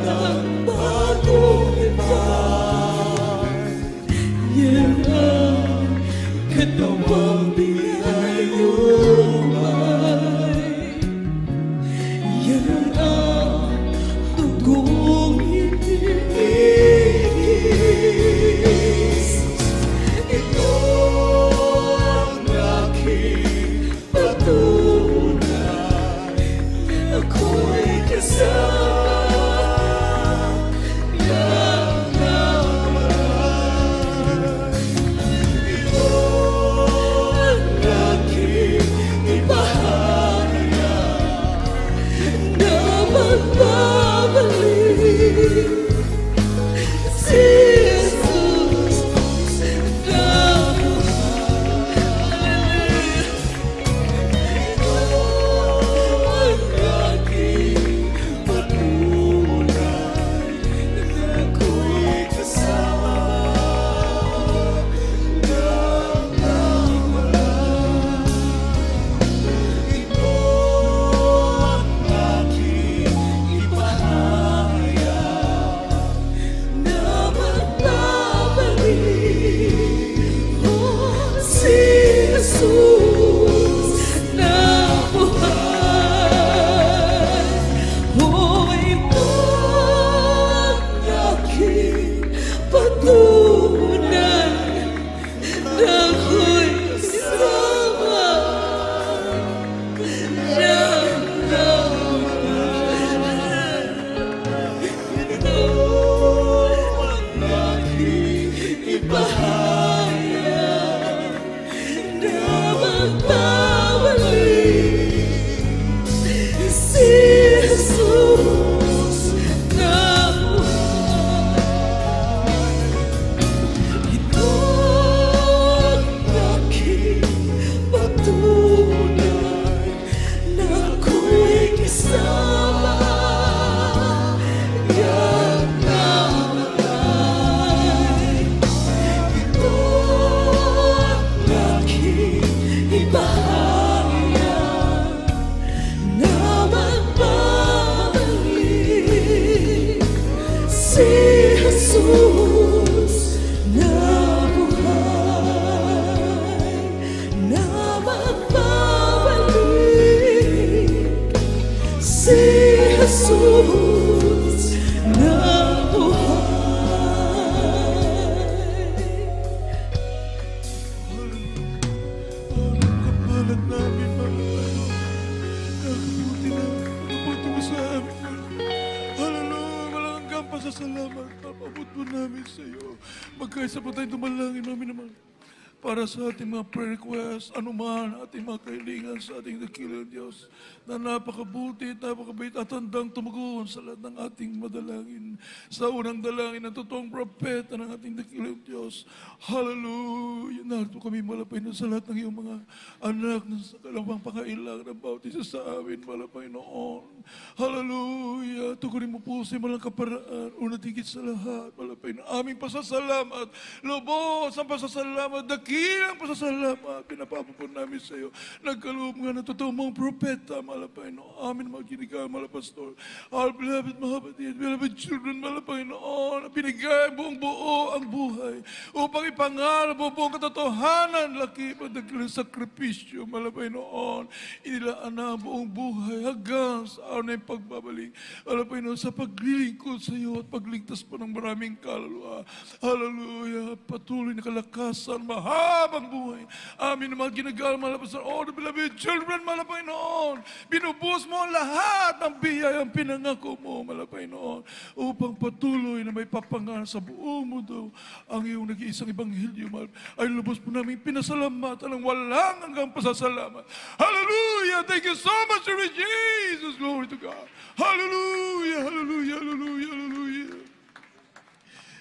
ng bagong lipan. Yan ang katawang pinayumay. Yan ang dugong iniis. Ito ang aking patunay. Ako'y kasama ng naman. Ito ang aking ipahayag na magbabalik si Jesus na buhay. Ito ang aking patunay na ako'y kasama ng nawalan. Ito ang aking ipahayag na magbabalik si Jesus na buhay. Ito ang aking patunay na ako'y kasama ng nawalan. Ito ang aking ipahayag na magbabalik si Jesus na buhay. Ito ang aking patunay na ako'y kasama ng nawalan. Ito ang aking ipahayag na magbabalik si Jesus na buhay. Na magbabalik si Jesus na buhay. Kapalat namin, Panginoon. Nakabuti na, nakabuti mo sa amin, Lord. Hallelujah, walang hanggang pasasalamat. Papabot mo namin sa iyo. Magkaisa po tayong dumalangin namin naman para sa ating mga prayer requests, anuman ating mga kahilingan sa ating dakilang Diyos na napakabuti at napakabait at handang tumugon sa lahat ng ating madalangin. Sa unang dalangin ng totoong propeta ng ating dakilang Diyos. Hallelujah! Narito kami malapay na sa lahat ng iyong mga anak na sa kalawang pangailangan ng bawat isa sa amin, malapay noon. Hallelujah! Tugunin mo po sa malang kaparaan, unang tigit sa lahat, malapay na aming pasasalamat, lubos ang pasasalamat, dakilang pasasalamat, pinapapapon namin sa iyo. Nagkaloob nga ng totoong mga propeta, malapay noon, amin mga kinigang, malapastor, our beloved mga kapatid, beloved children, malapay noon, binigay buong buo ang buhay upang ipangarap ang buong katotohanan, laki pagdakilang sakripisyo, malapay noon, inilaan na ang buong buhay hanggang sa araw na yung pagbabalik, malapay noon sa paglilingkod sa iyo at pagligtas pa ng maraming kaluluwa. Hallelujah! Patuloy na kalakasan, mahabang buhay. Amin na mga ginagawa, malapastor, all the beloved children, malapay noon, binubus mo ang lahat ng biyayang pinangako mo, malapay noon, upang patuloy na may papangaral sa buong mundo ang iyong nag-iisang ibanghilyo, ay lubos po namin pinasalamatan ng walang hanggang pasasalamat. Hallelujah! Thank you so much, Lord Jesus! Glory to God! Hallelujah! Hallelujah! Hallelujah! Hallelujah!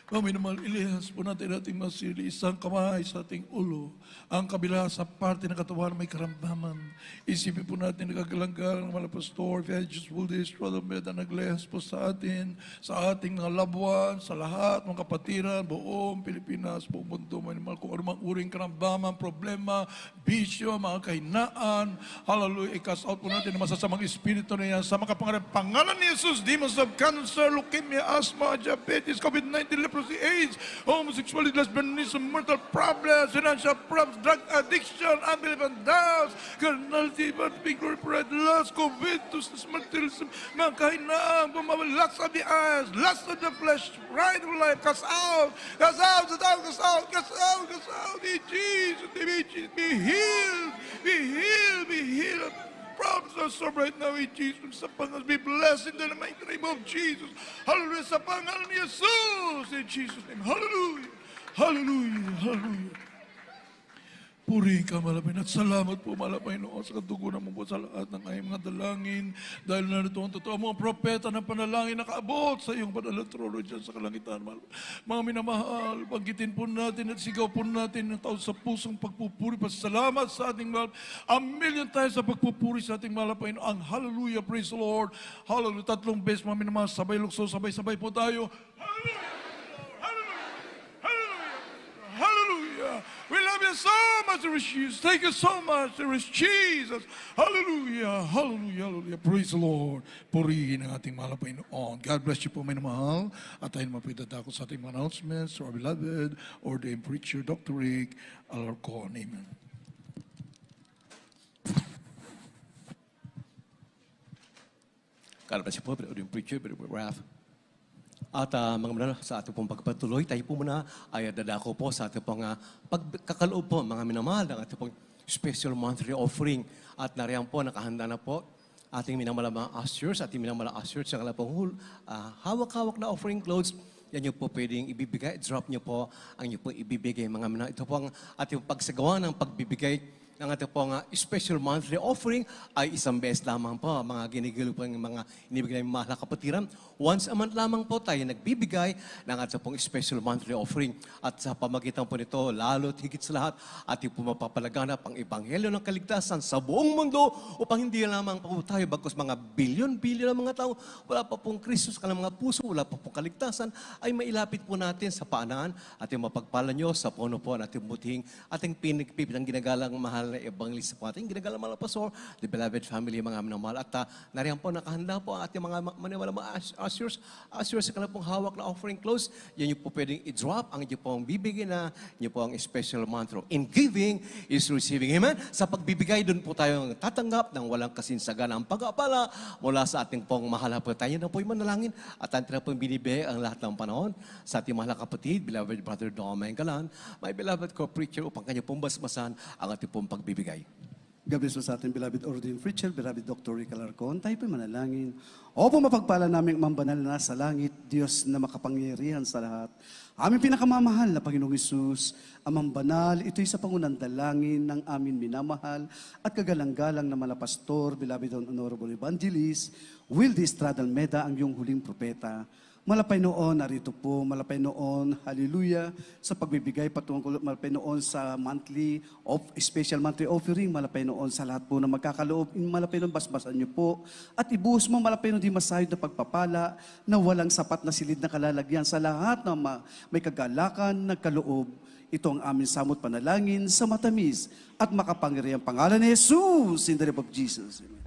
Panginoon, ilihas po natin ating masili, isang kamay sa ating ulo, ang kabila sa parte ng katawan may karamdaman. Isipin po natin nagagalang-galang ng mga pastor, Evangelist Woody Estrada Meda, naglihas po sa atin, sa ating mga labuan, sa lahat, mga kapatiran, buong Pilipinas, buong mundo, Panginoon, kung anumang uring karamdaman, problema, bisyo, mga kahinaan, hallelujah, i-cast out po natin ang masasamang espiritu na yan sa makapangarap pangalan ni Jesus, demons of cancer, leukemia, asthma, diabetes, COVID-19, leprosy, AIDS, homosexuality, lesbianism, mortal problems, financial problems, drug addiction, unbelief and doubts, carnality, but big pride, lust, covetousness, materialism, mga kahinaan, lust of the eyes, lust of the flesh, pride of life, cast out, cast out, cast out, cast out, cast out, cast out, in Jesus, be healed, be healed, be healed. Problems are solved right now in Jesus. Sa pangalan, be blessed in the mighty name of Jesus. Hallelujah. Sa pangalan ni Jesus. In Jesus' name. Hallelujah. Hallelujah. Hallelujah. Purihin ka, malapin. At salamat po, malapin noon sa katugunan mo po sa lahat ng aming mga dalangin. Dahil narito ang totoo mga propeta ng panalangin nakaabot sa iyong padalang trono dyan sa kalangitan. Mga minamahal, pagkitin po natin at sigaw po natin ng taon sa pusong pagpupuri. Pasalamat sa ating mahal. A million times sa pagpupuri sa ating malapin. Ang hallelujah, praise the Lord. Hallelujah. 3 beses, mga minamahal, sabay lukso, sabay-sabay po tayo. Hallelujah! Hallelujah. We love you so much, there is Jesus. Thank you so much, there is Jesus. Hallelujah. Hallelujah. Hallelujah. Praise the Lord. Purihin ang ating mahal na Panginoon. God bless you po, may namahal. At tayo naman po itadako sa ating mga announcements, our beloved, ordained preacher, Dr. Rick Alarcon. Amen. God bless you po, ordained preacher, Brother Raph. At mga manalo, sa ating pong pagpatuloy, tayo po muna ay dadako po sa ating pong pagkakaloob po, mga minamahal, ng ating pong special monthly offering. At nariyan po, nakahanda na po ating minamahal mga ushers, ating minamahal ushers, sa pong hawak-hawak na offering clothes. Yan yung po pwedeng ibibigay, drop nyo po ang nyo po ibibigay, mga minamahal. Ito po ang ating pagsagawa ng pagbibigay ng ating pong special monthly offering ay isang beses lamang po, mga ginigilo po ng mga inibigay ng mahal na kapatiran. Once a month lamang po tayo nagbibigay ng ating pong special monthly offering. At sa pamagitan po nito, lalo at higit sa lahat, ating po mapapalaganap ang ebanghelyo ng kaligtasan sa buong mundo upang hindi lamang po tayo, bagkus mga bilyon-bilyon ng mga tao, wala pa pong Kristus ka ng mga puso, wala pa pong kaligtasan, ay mailapit po natin sa paanan at yung mapagpala nyo sa puno po natin butihing ating pinagpipit ang ginagalang mahal na evangelista po ating ginagalang mahal na pastor, the beloved family, mga minamahal. At nariyan po, nakahanda po ang ating mga maniwala mga ushers sa kanilang pong hawak na offering clothes. Yan yung po pwedeng i-drop, ang yung pong bibigyan na, yung po ang special mantra. In giving is receiving. Amen? Sa pagbibigay, doon po tayo tatanggap ng walang kasinsagan ang pag-aapala mula sa ating pong mahal na po. Tayo na po yung manalangin at atin na po yung binibigay ang lahat ng panahon sa ating mahal na kapatid, beloved brother Dome Galan, my beloved co-preacher upang kanya pong basmasan ang ating pong pagbibigay. God bless po sa ating beloved ordained preacher, beloved Dr. Rick Alarcon. Tayo po'y manalangin. Opo, mapagpala namin ang mambanal na nasa langit, Diyos na makapangyarihan sa lahat. Aming pinakamamahal na Panginoong Isus, Amang Banal, ito'y sa pangunang dalangin ng amin minamahal at kagalang-galang na malapastor, beloved honorable evangelist, Wildy Estrada Almeda, ang iyong huling propeta. Malapay noon, narito po, malapay noon, hallelujah, sa pagbibigay patungkol, malapay noon sa special monthly offering, malapay noon sa lahat po na magkakaloob, malapay noon, basbasan niyo po, at ibuhos mo, malapay noon, di masayod na pagpapala, na walang sapat na silid na kalalagyan sa lahat na may kagalakan, nagkaloob. Ito ang aming samot panalangin sa matamis at makapangyarihang pangalan ni Jesus, in the name of Jesus. Amen.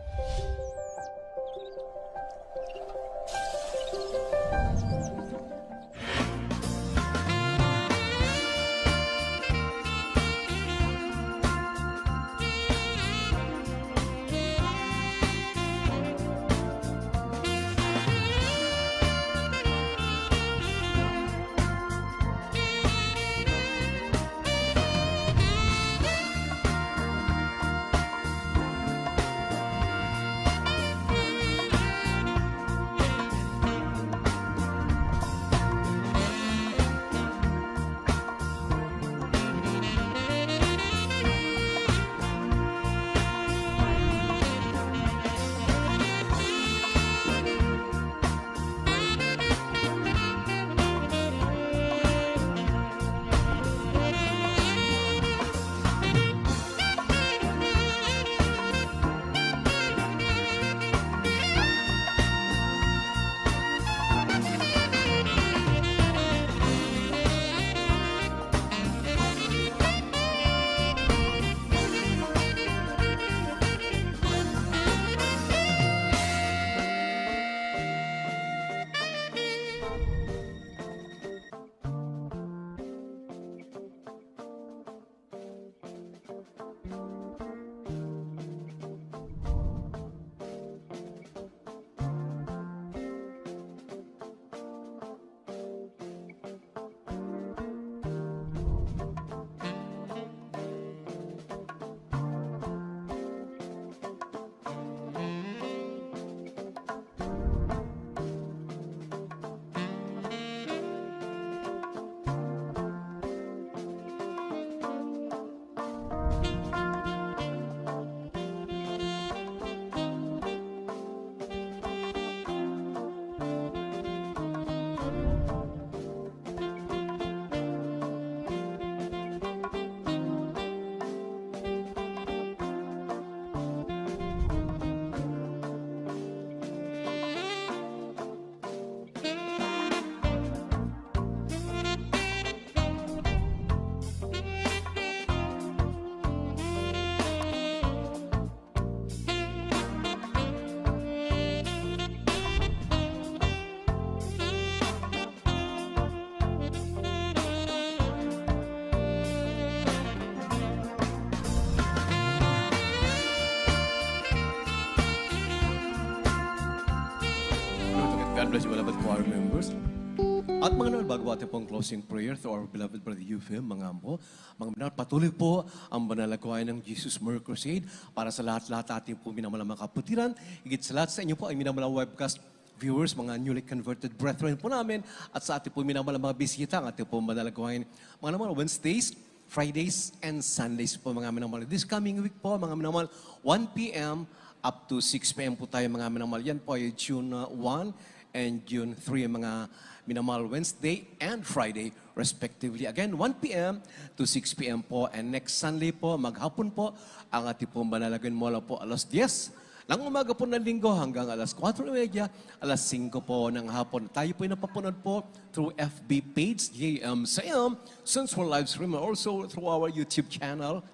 God bless you, beloved choir members. At mga naman, bago ating pong closing prayer to our beloved brother Euphem, mga ampo, mga minamahal, patuloy po ang banalagwain ng Jesus Miracle Crusade para sa lahat-lahat ating po minamalang mga kaputiran. Higit sa lahat sa inyo po ay minamalang webcast viewers, mga newly converted brethren po namin, at sa ating po minamalang mga bisita, ang ating po banalagwain, mga naman, Wednesdays, Fridays, and Sundays po, mga minamahal. This coming week po, mga minamahal, 1 p.m. up to 6 p.m. po tayo, mga minamahal. Yan po ay June 1 and June 3, mga minamahal, Wednesday and Friday respectively. Again, 1 p.m. to 6 p.m. po. And next Sunday po, maghapon po, ang ating pong banalagin mula po alas 10 ng umaga po ng linggo hanggang alas 4:30, alas 5 po ng hapon. Tayo po ay napapunod po through FB page, JMCM, Central Live Stream, and also through our YouTube channel.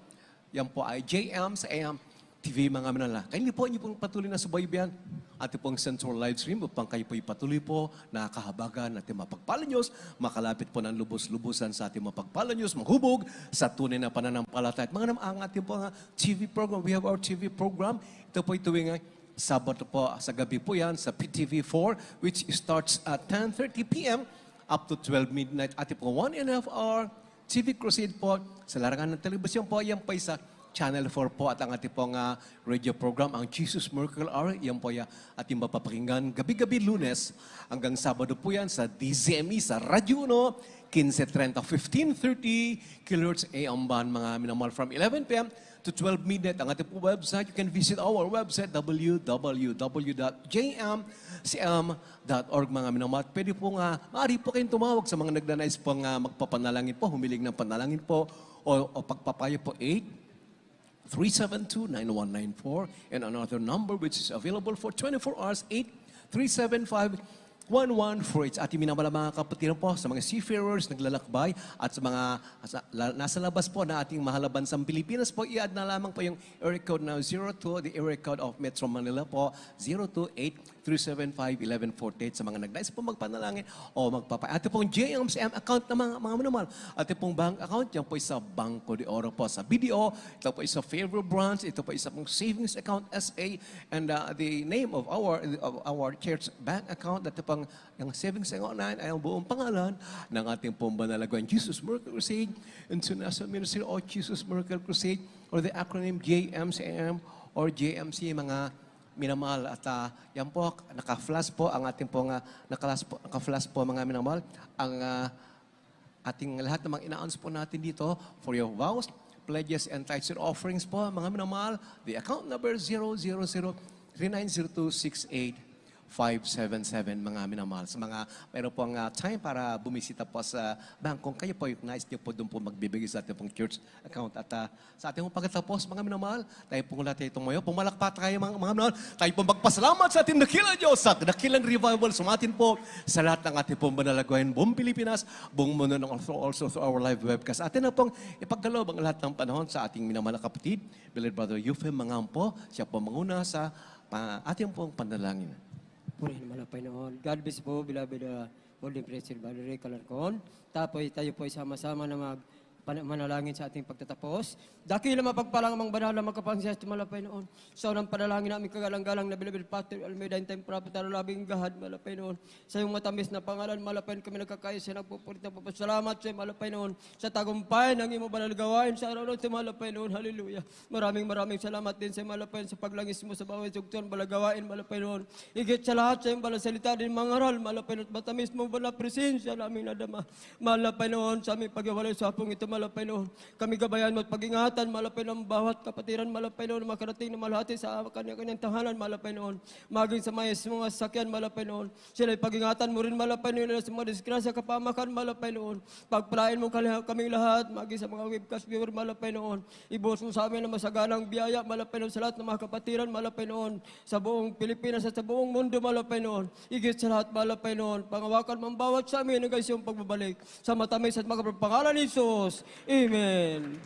Yan po ay JMCM TV, mga minala. Kaya po niyo pong patuloy na subaybayan ating pong Central Live Stream upang kayo po patuloy po na kahabagan ating mapagpala Diyos, makalapit po ng lubos-lubusan sa ating mapagpala Diyos, maghubog sa tunay na pananampalataya. At mga naman, ang ating po TV program, we have our TV program. Ito po tuwing Sabado po, sa gabi po yan, sa PTV4, which starts at 10:30 p.m. up to 12 midnight. Ating po 1.5 hour TV Crusade po sa larangan ng telebisyon po. Yan po sa Channel 4 po at ang ating pong radio program, ang Jesus Miracle Hour. Yan po yan ating mapapakinggan gabi-gabi Lunes hanggang Sabado po yan sa DZME, sa Radyo 1, 1530, 1530 kHz AM band, mga minamahal, from 11 p.m. to 12 midnight. Ang ating po website, you can visit our website, www.jmcm.org, mga minamahal. Pwede po maaari po kayong tumawag sa mga nagnanais pong magpapanalangin po, humiling ng panalangin po, o pagpapayo po 372-9194, and another number which is available for 24 hours, 8-375-1148. At minamahal mga kapatiran po sa mga seafarers, naglalakbay, at sa mga nasa labas po na ating mahalaban sa Pilipinas po, i-add na lamang po yung area code na 02, the area code of Metro Manila po, 028-375-1148 sa mga nagnais po magpanalangin o magpapay. Ate pong JMCM account na mga minamahal. Ate pong bank account, yan po sa Banco de Oro po, sa BDO, ito po sa Favor Branch, ito po isa pong Savings Account SA, and the name of our church bank account, ito pong yung Savings Account 9 ay ang buong pangalan ng ating pong banalagwan, Jesus Miracle Crusade International Ministry o Jesus Miracle Crusade, or the acronym JMCM or JMC, mga minamahal. At yan po, naka-flash po ang ating pong, naka-flash po mga minamahal, ang ating lahat ng mga ina-announce po natin dito for your vows, pledges, and tithes and offerings po, mga minamahal. The account number 000-3902-68 577, mga minamahal. Sa mga mayroon pong time para bumisita po sa bank, kung kayo po yung nice niyo po doon po magbibigay sa ating pong church account. At sa ating pong pagkatapos, mga minamahal, tayo pong lahat itong ngayon. Pumalakpa tayo, mga minamahal. Tayo pong magpasalamat sa ating dakilang Diyos, sa dakilang revival. Sumatin po sa lahat ng ating pong banalagwain, buong Pilipinas, buong mundo, also through our live webcast. Atin na pong ipagkaloob ang lahat ng panahon sa ating minamahal na kapatid, beloved brother Euphem, mga ampo. Siya po manguna sa ating pong panalangin. Purihin naman ang Panginoon. God bless po, beloved Holy Priest, Brother Ray Calarcon. Tapoy tayo po ay sama-sama na manalangin sa ating pagtatapos. Dakila mapagpalang amang banal na magkapangyarihan sa malapay noon. Sa unang panalangin namin kagalang-galang na beloved Pastor Almeida and Time Prophet labing gahad malapay noon. Sa iyong matamis na pangalan, malapay kami nagkakaya sa nagpupulit na papasalamat sa iyo malapay noon. Sa tagumpay ng iyong banal gawain sa araw sa malapay noon. Hallelujah. Maraming salamat din sa malapay sa paglangis mo sa bawat sugton balagawain malapay noon. Higit sa lahat sa iyong balasalita din mangaral malapay noon. Matamis mo bala presensya namin nadama. Malapay noon sa aming paghiwalay sa hapong ito malapay noon. Kami gabayan mo at pag-ingatan, malapay noon bawat kapatiran, malapay noon makarating na malahati sa kanyang tahanan, malapay noon. Maging sa mga sakyan, malapay noon. Sila'y pag-ingatan mo rin, malapay noon, sa mga disgrasya, kapamakan, malapay noon. Pagpalain mo kaming lahat, maging sa mga webcast viewer, malapay noon. Ibuhos mo sa amin na masaganang biyaya, malapay noon sa lahat ng mga kapatiran, malapay noon. Sa buong Pilipinas at sa buong mundo, malapay noon. Igit sa lahat, malapay noon. Pangawakan mong bawat sa amin, hanggang siyong pagbabalik. Sa matamis at magkapangalan ni Jesus. Amen.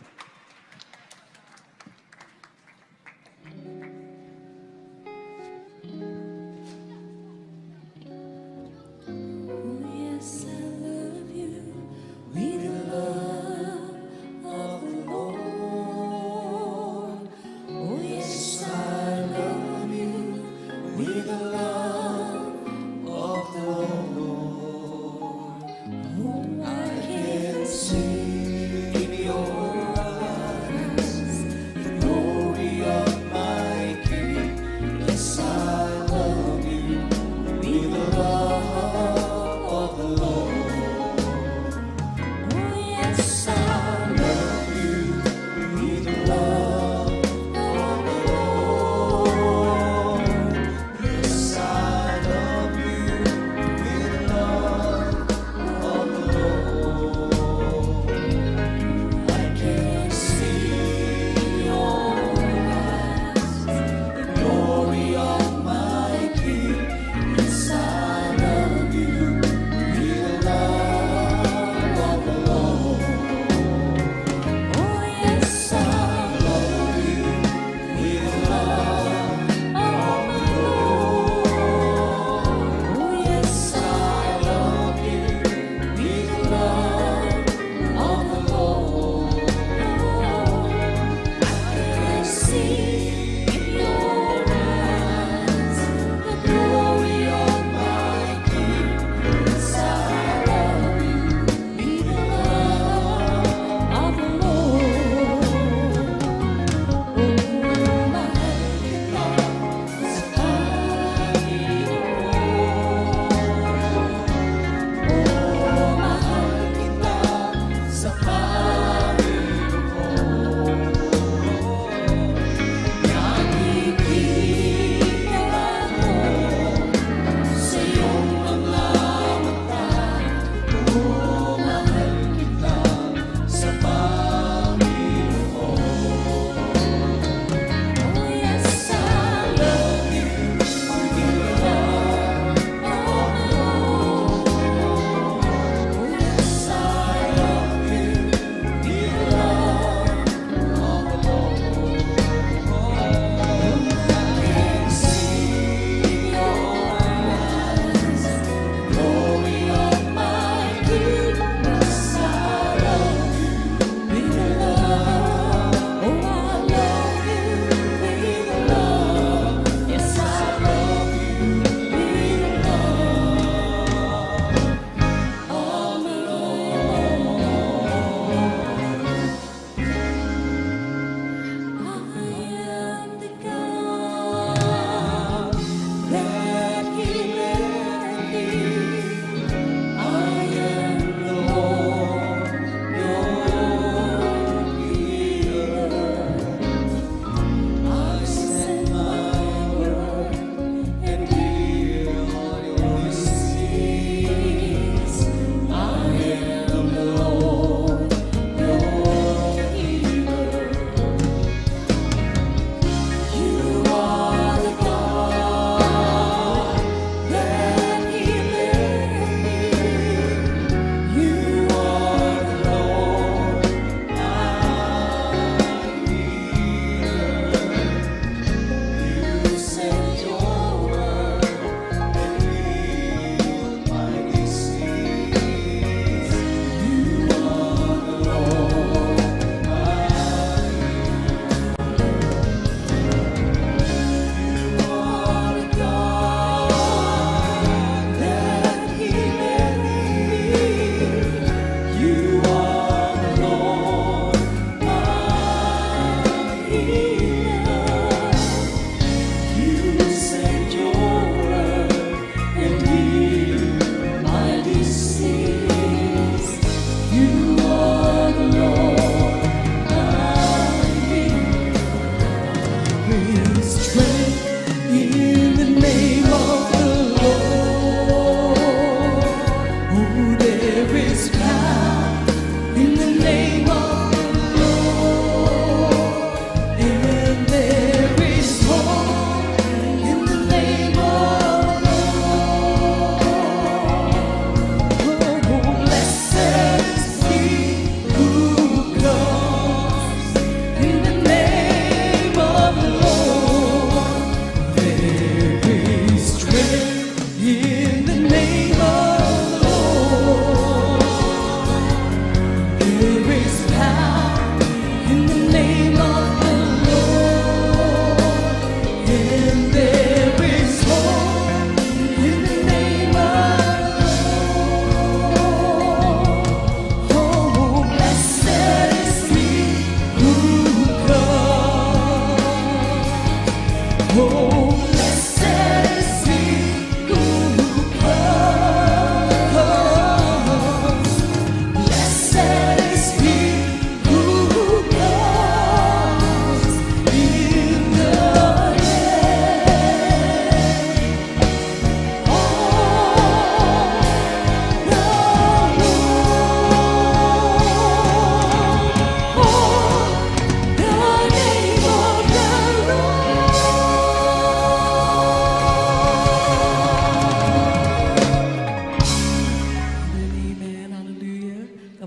Oh, yes, I love you with the love of the Lord. Oh, yes, I love you with the love of the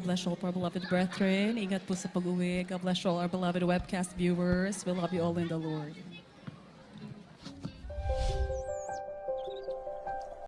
God bless all of our beloved brethren. Ingat po sa pag-uwi. God bless all our beloved webcast viewers. We love you all in the Lord.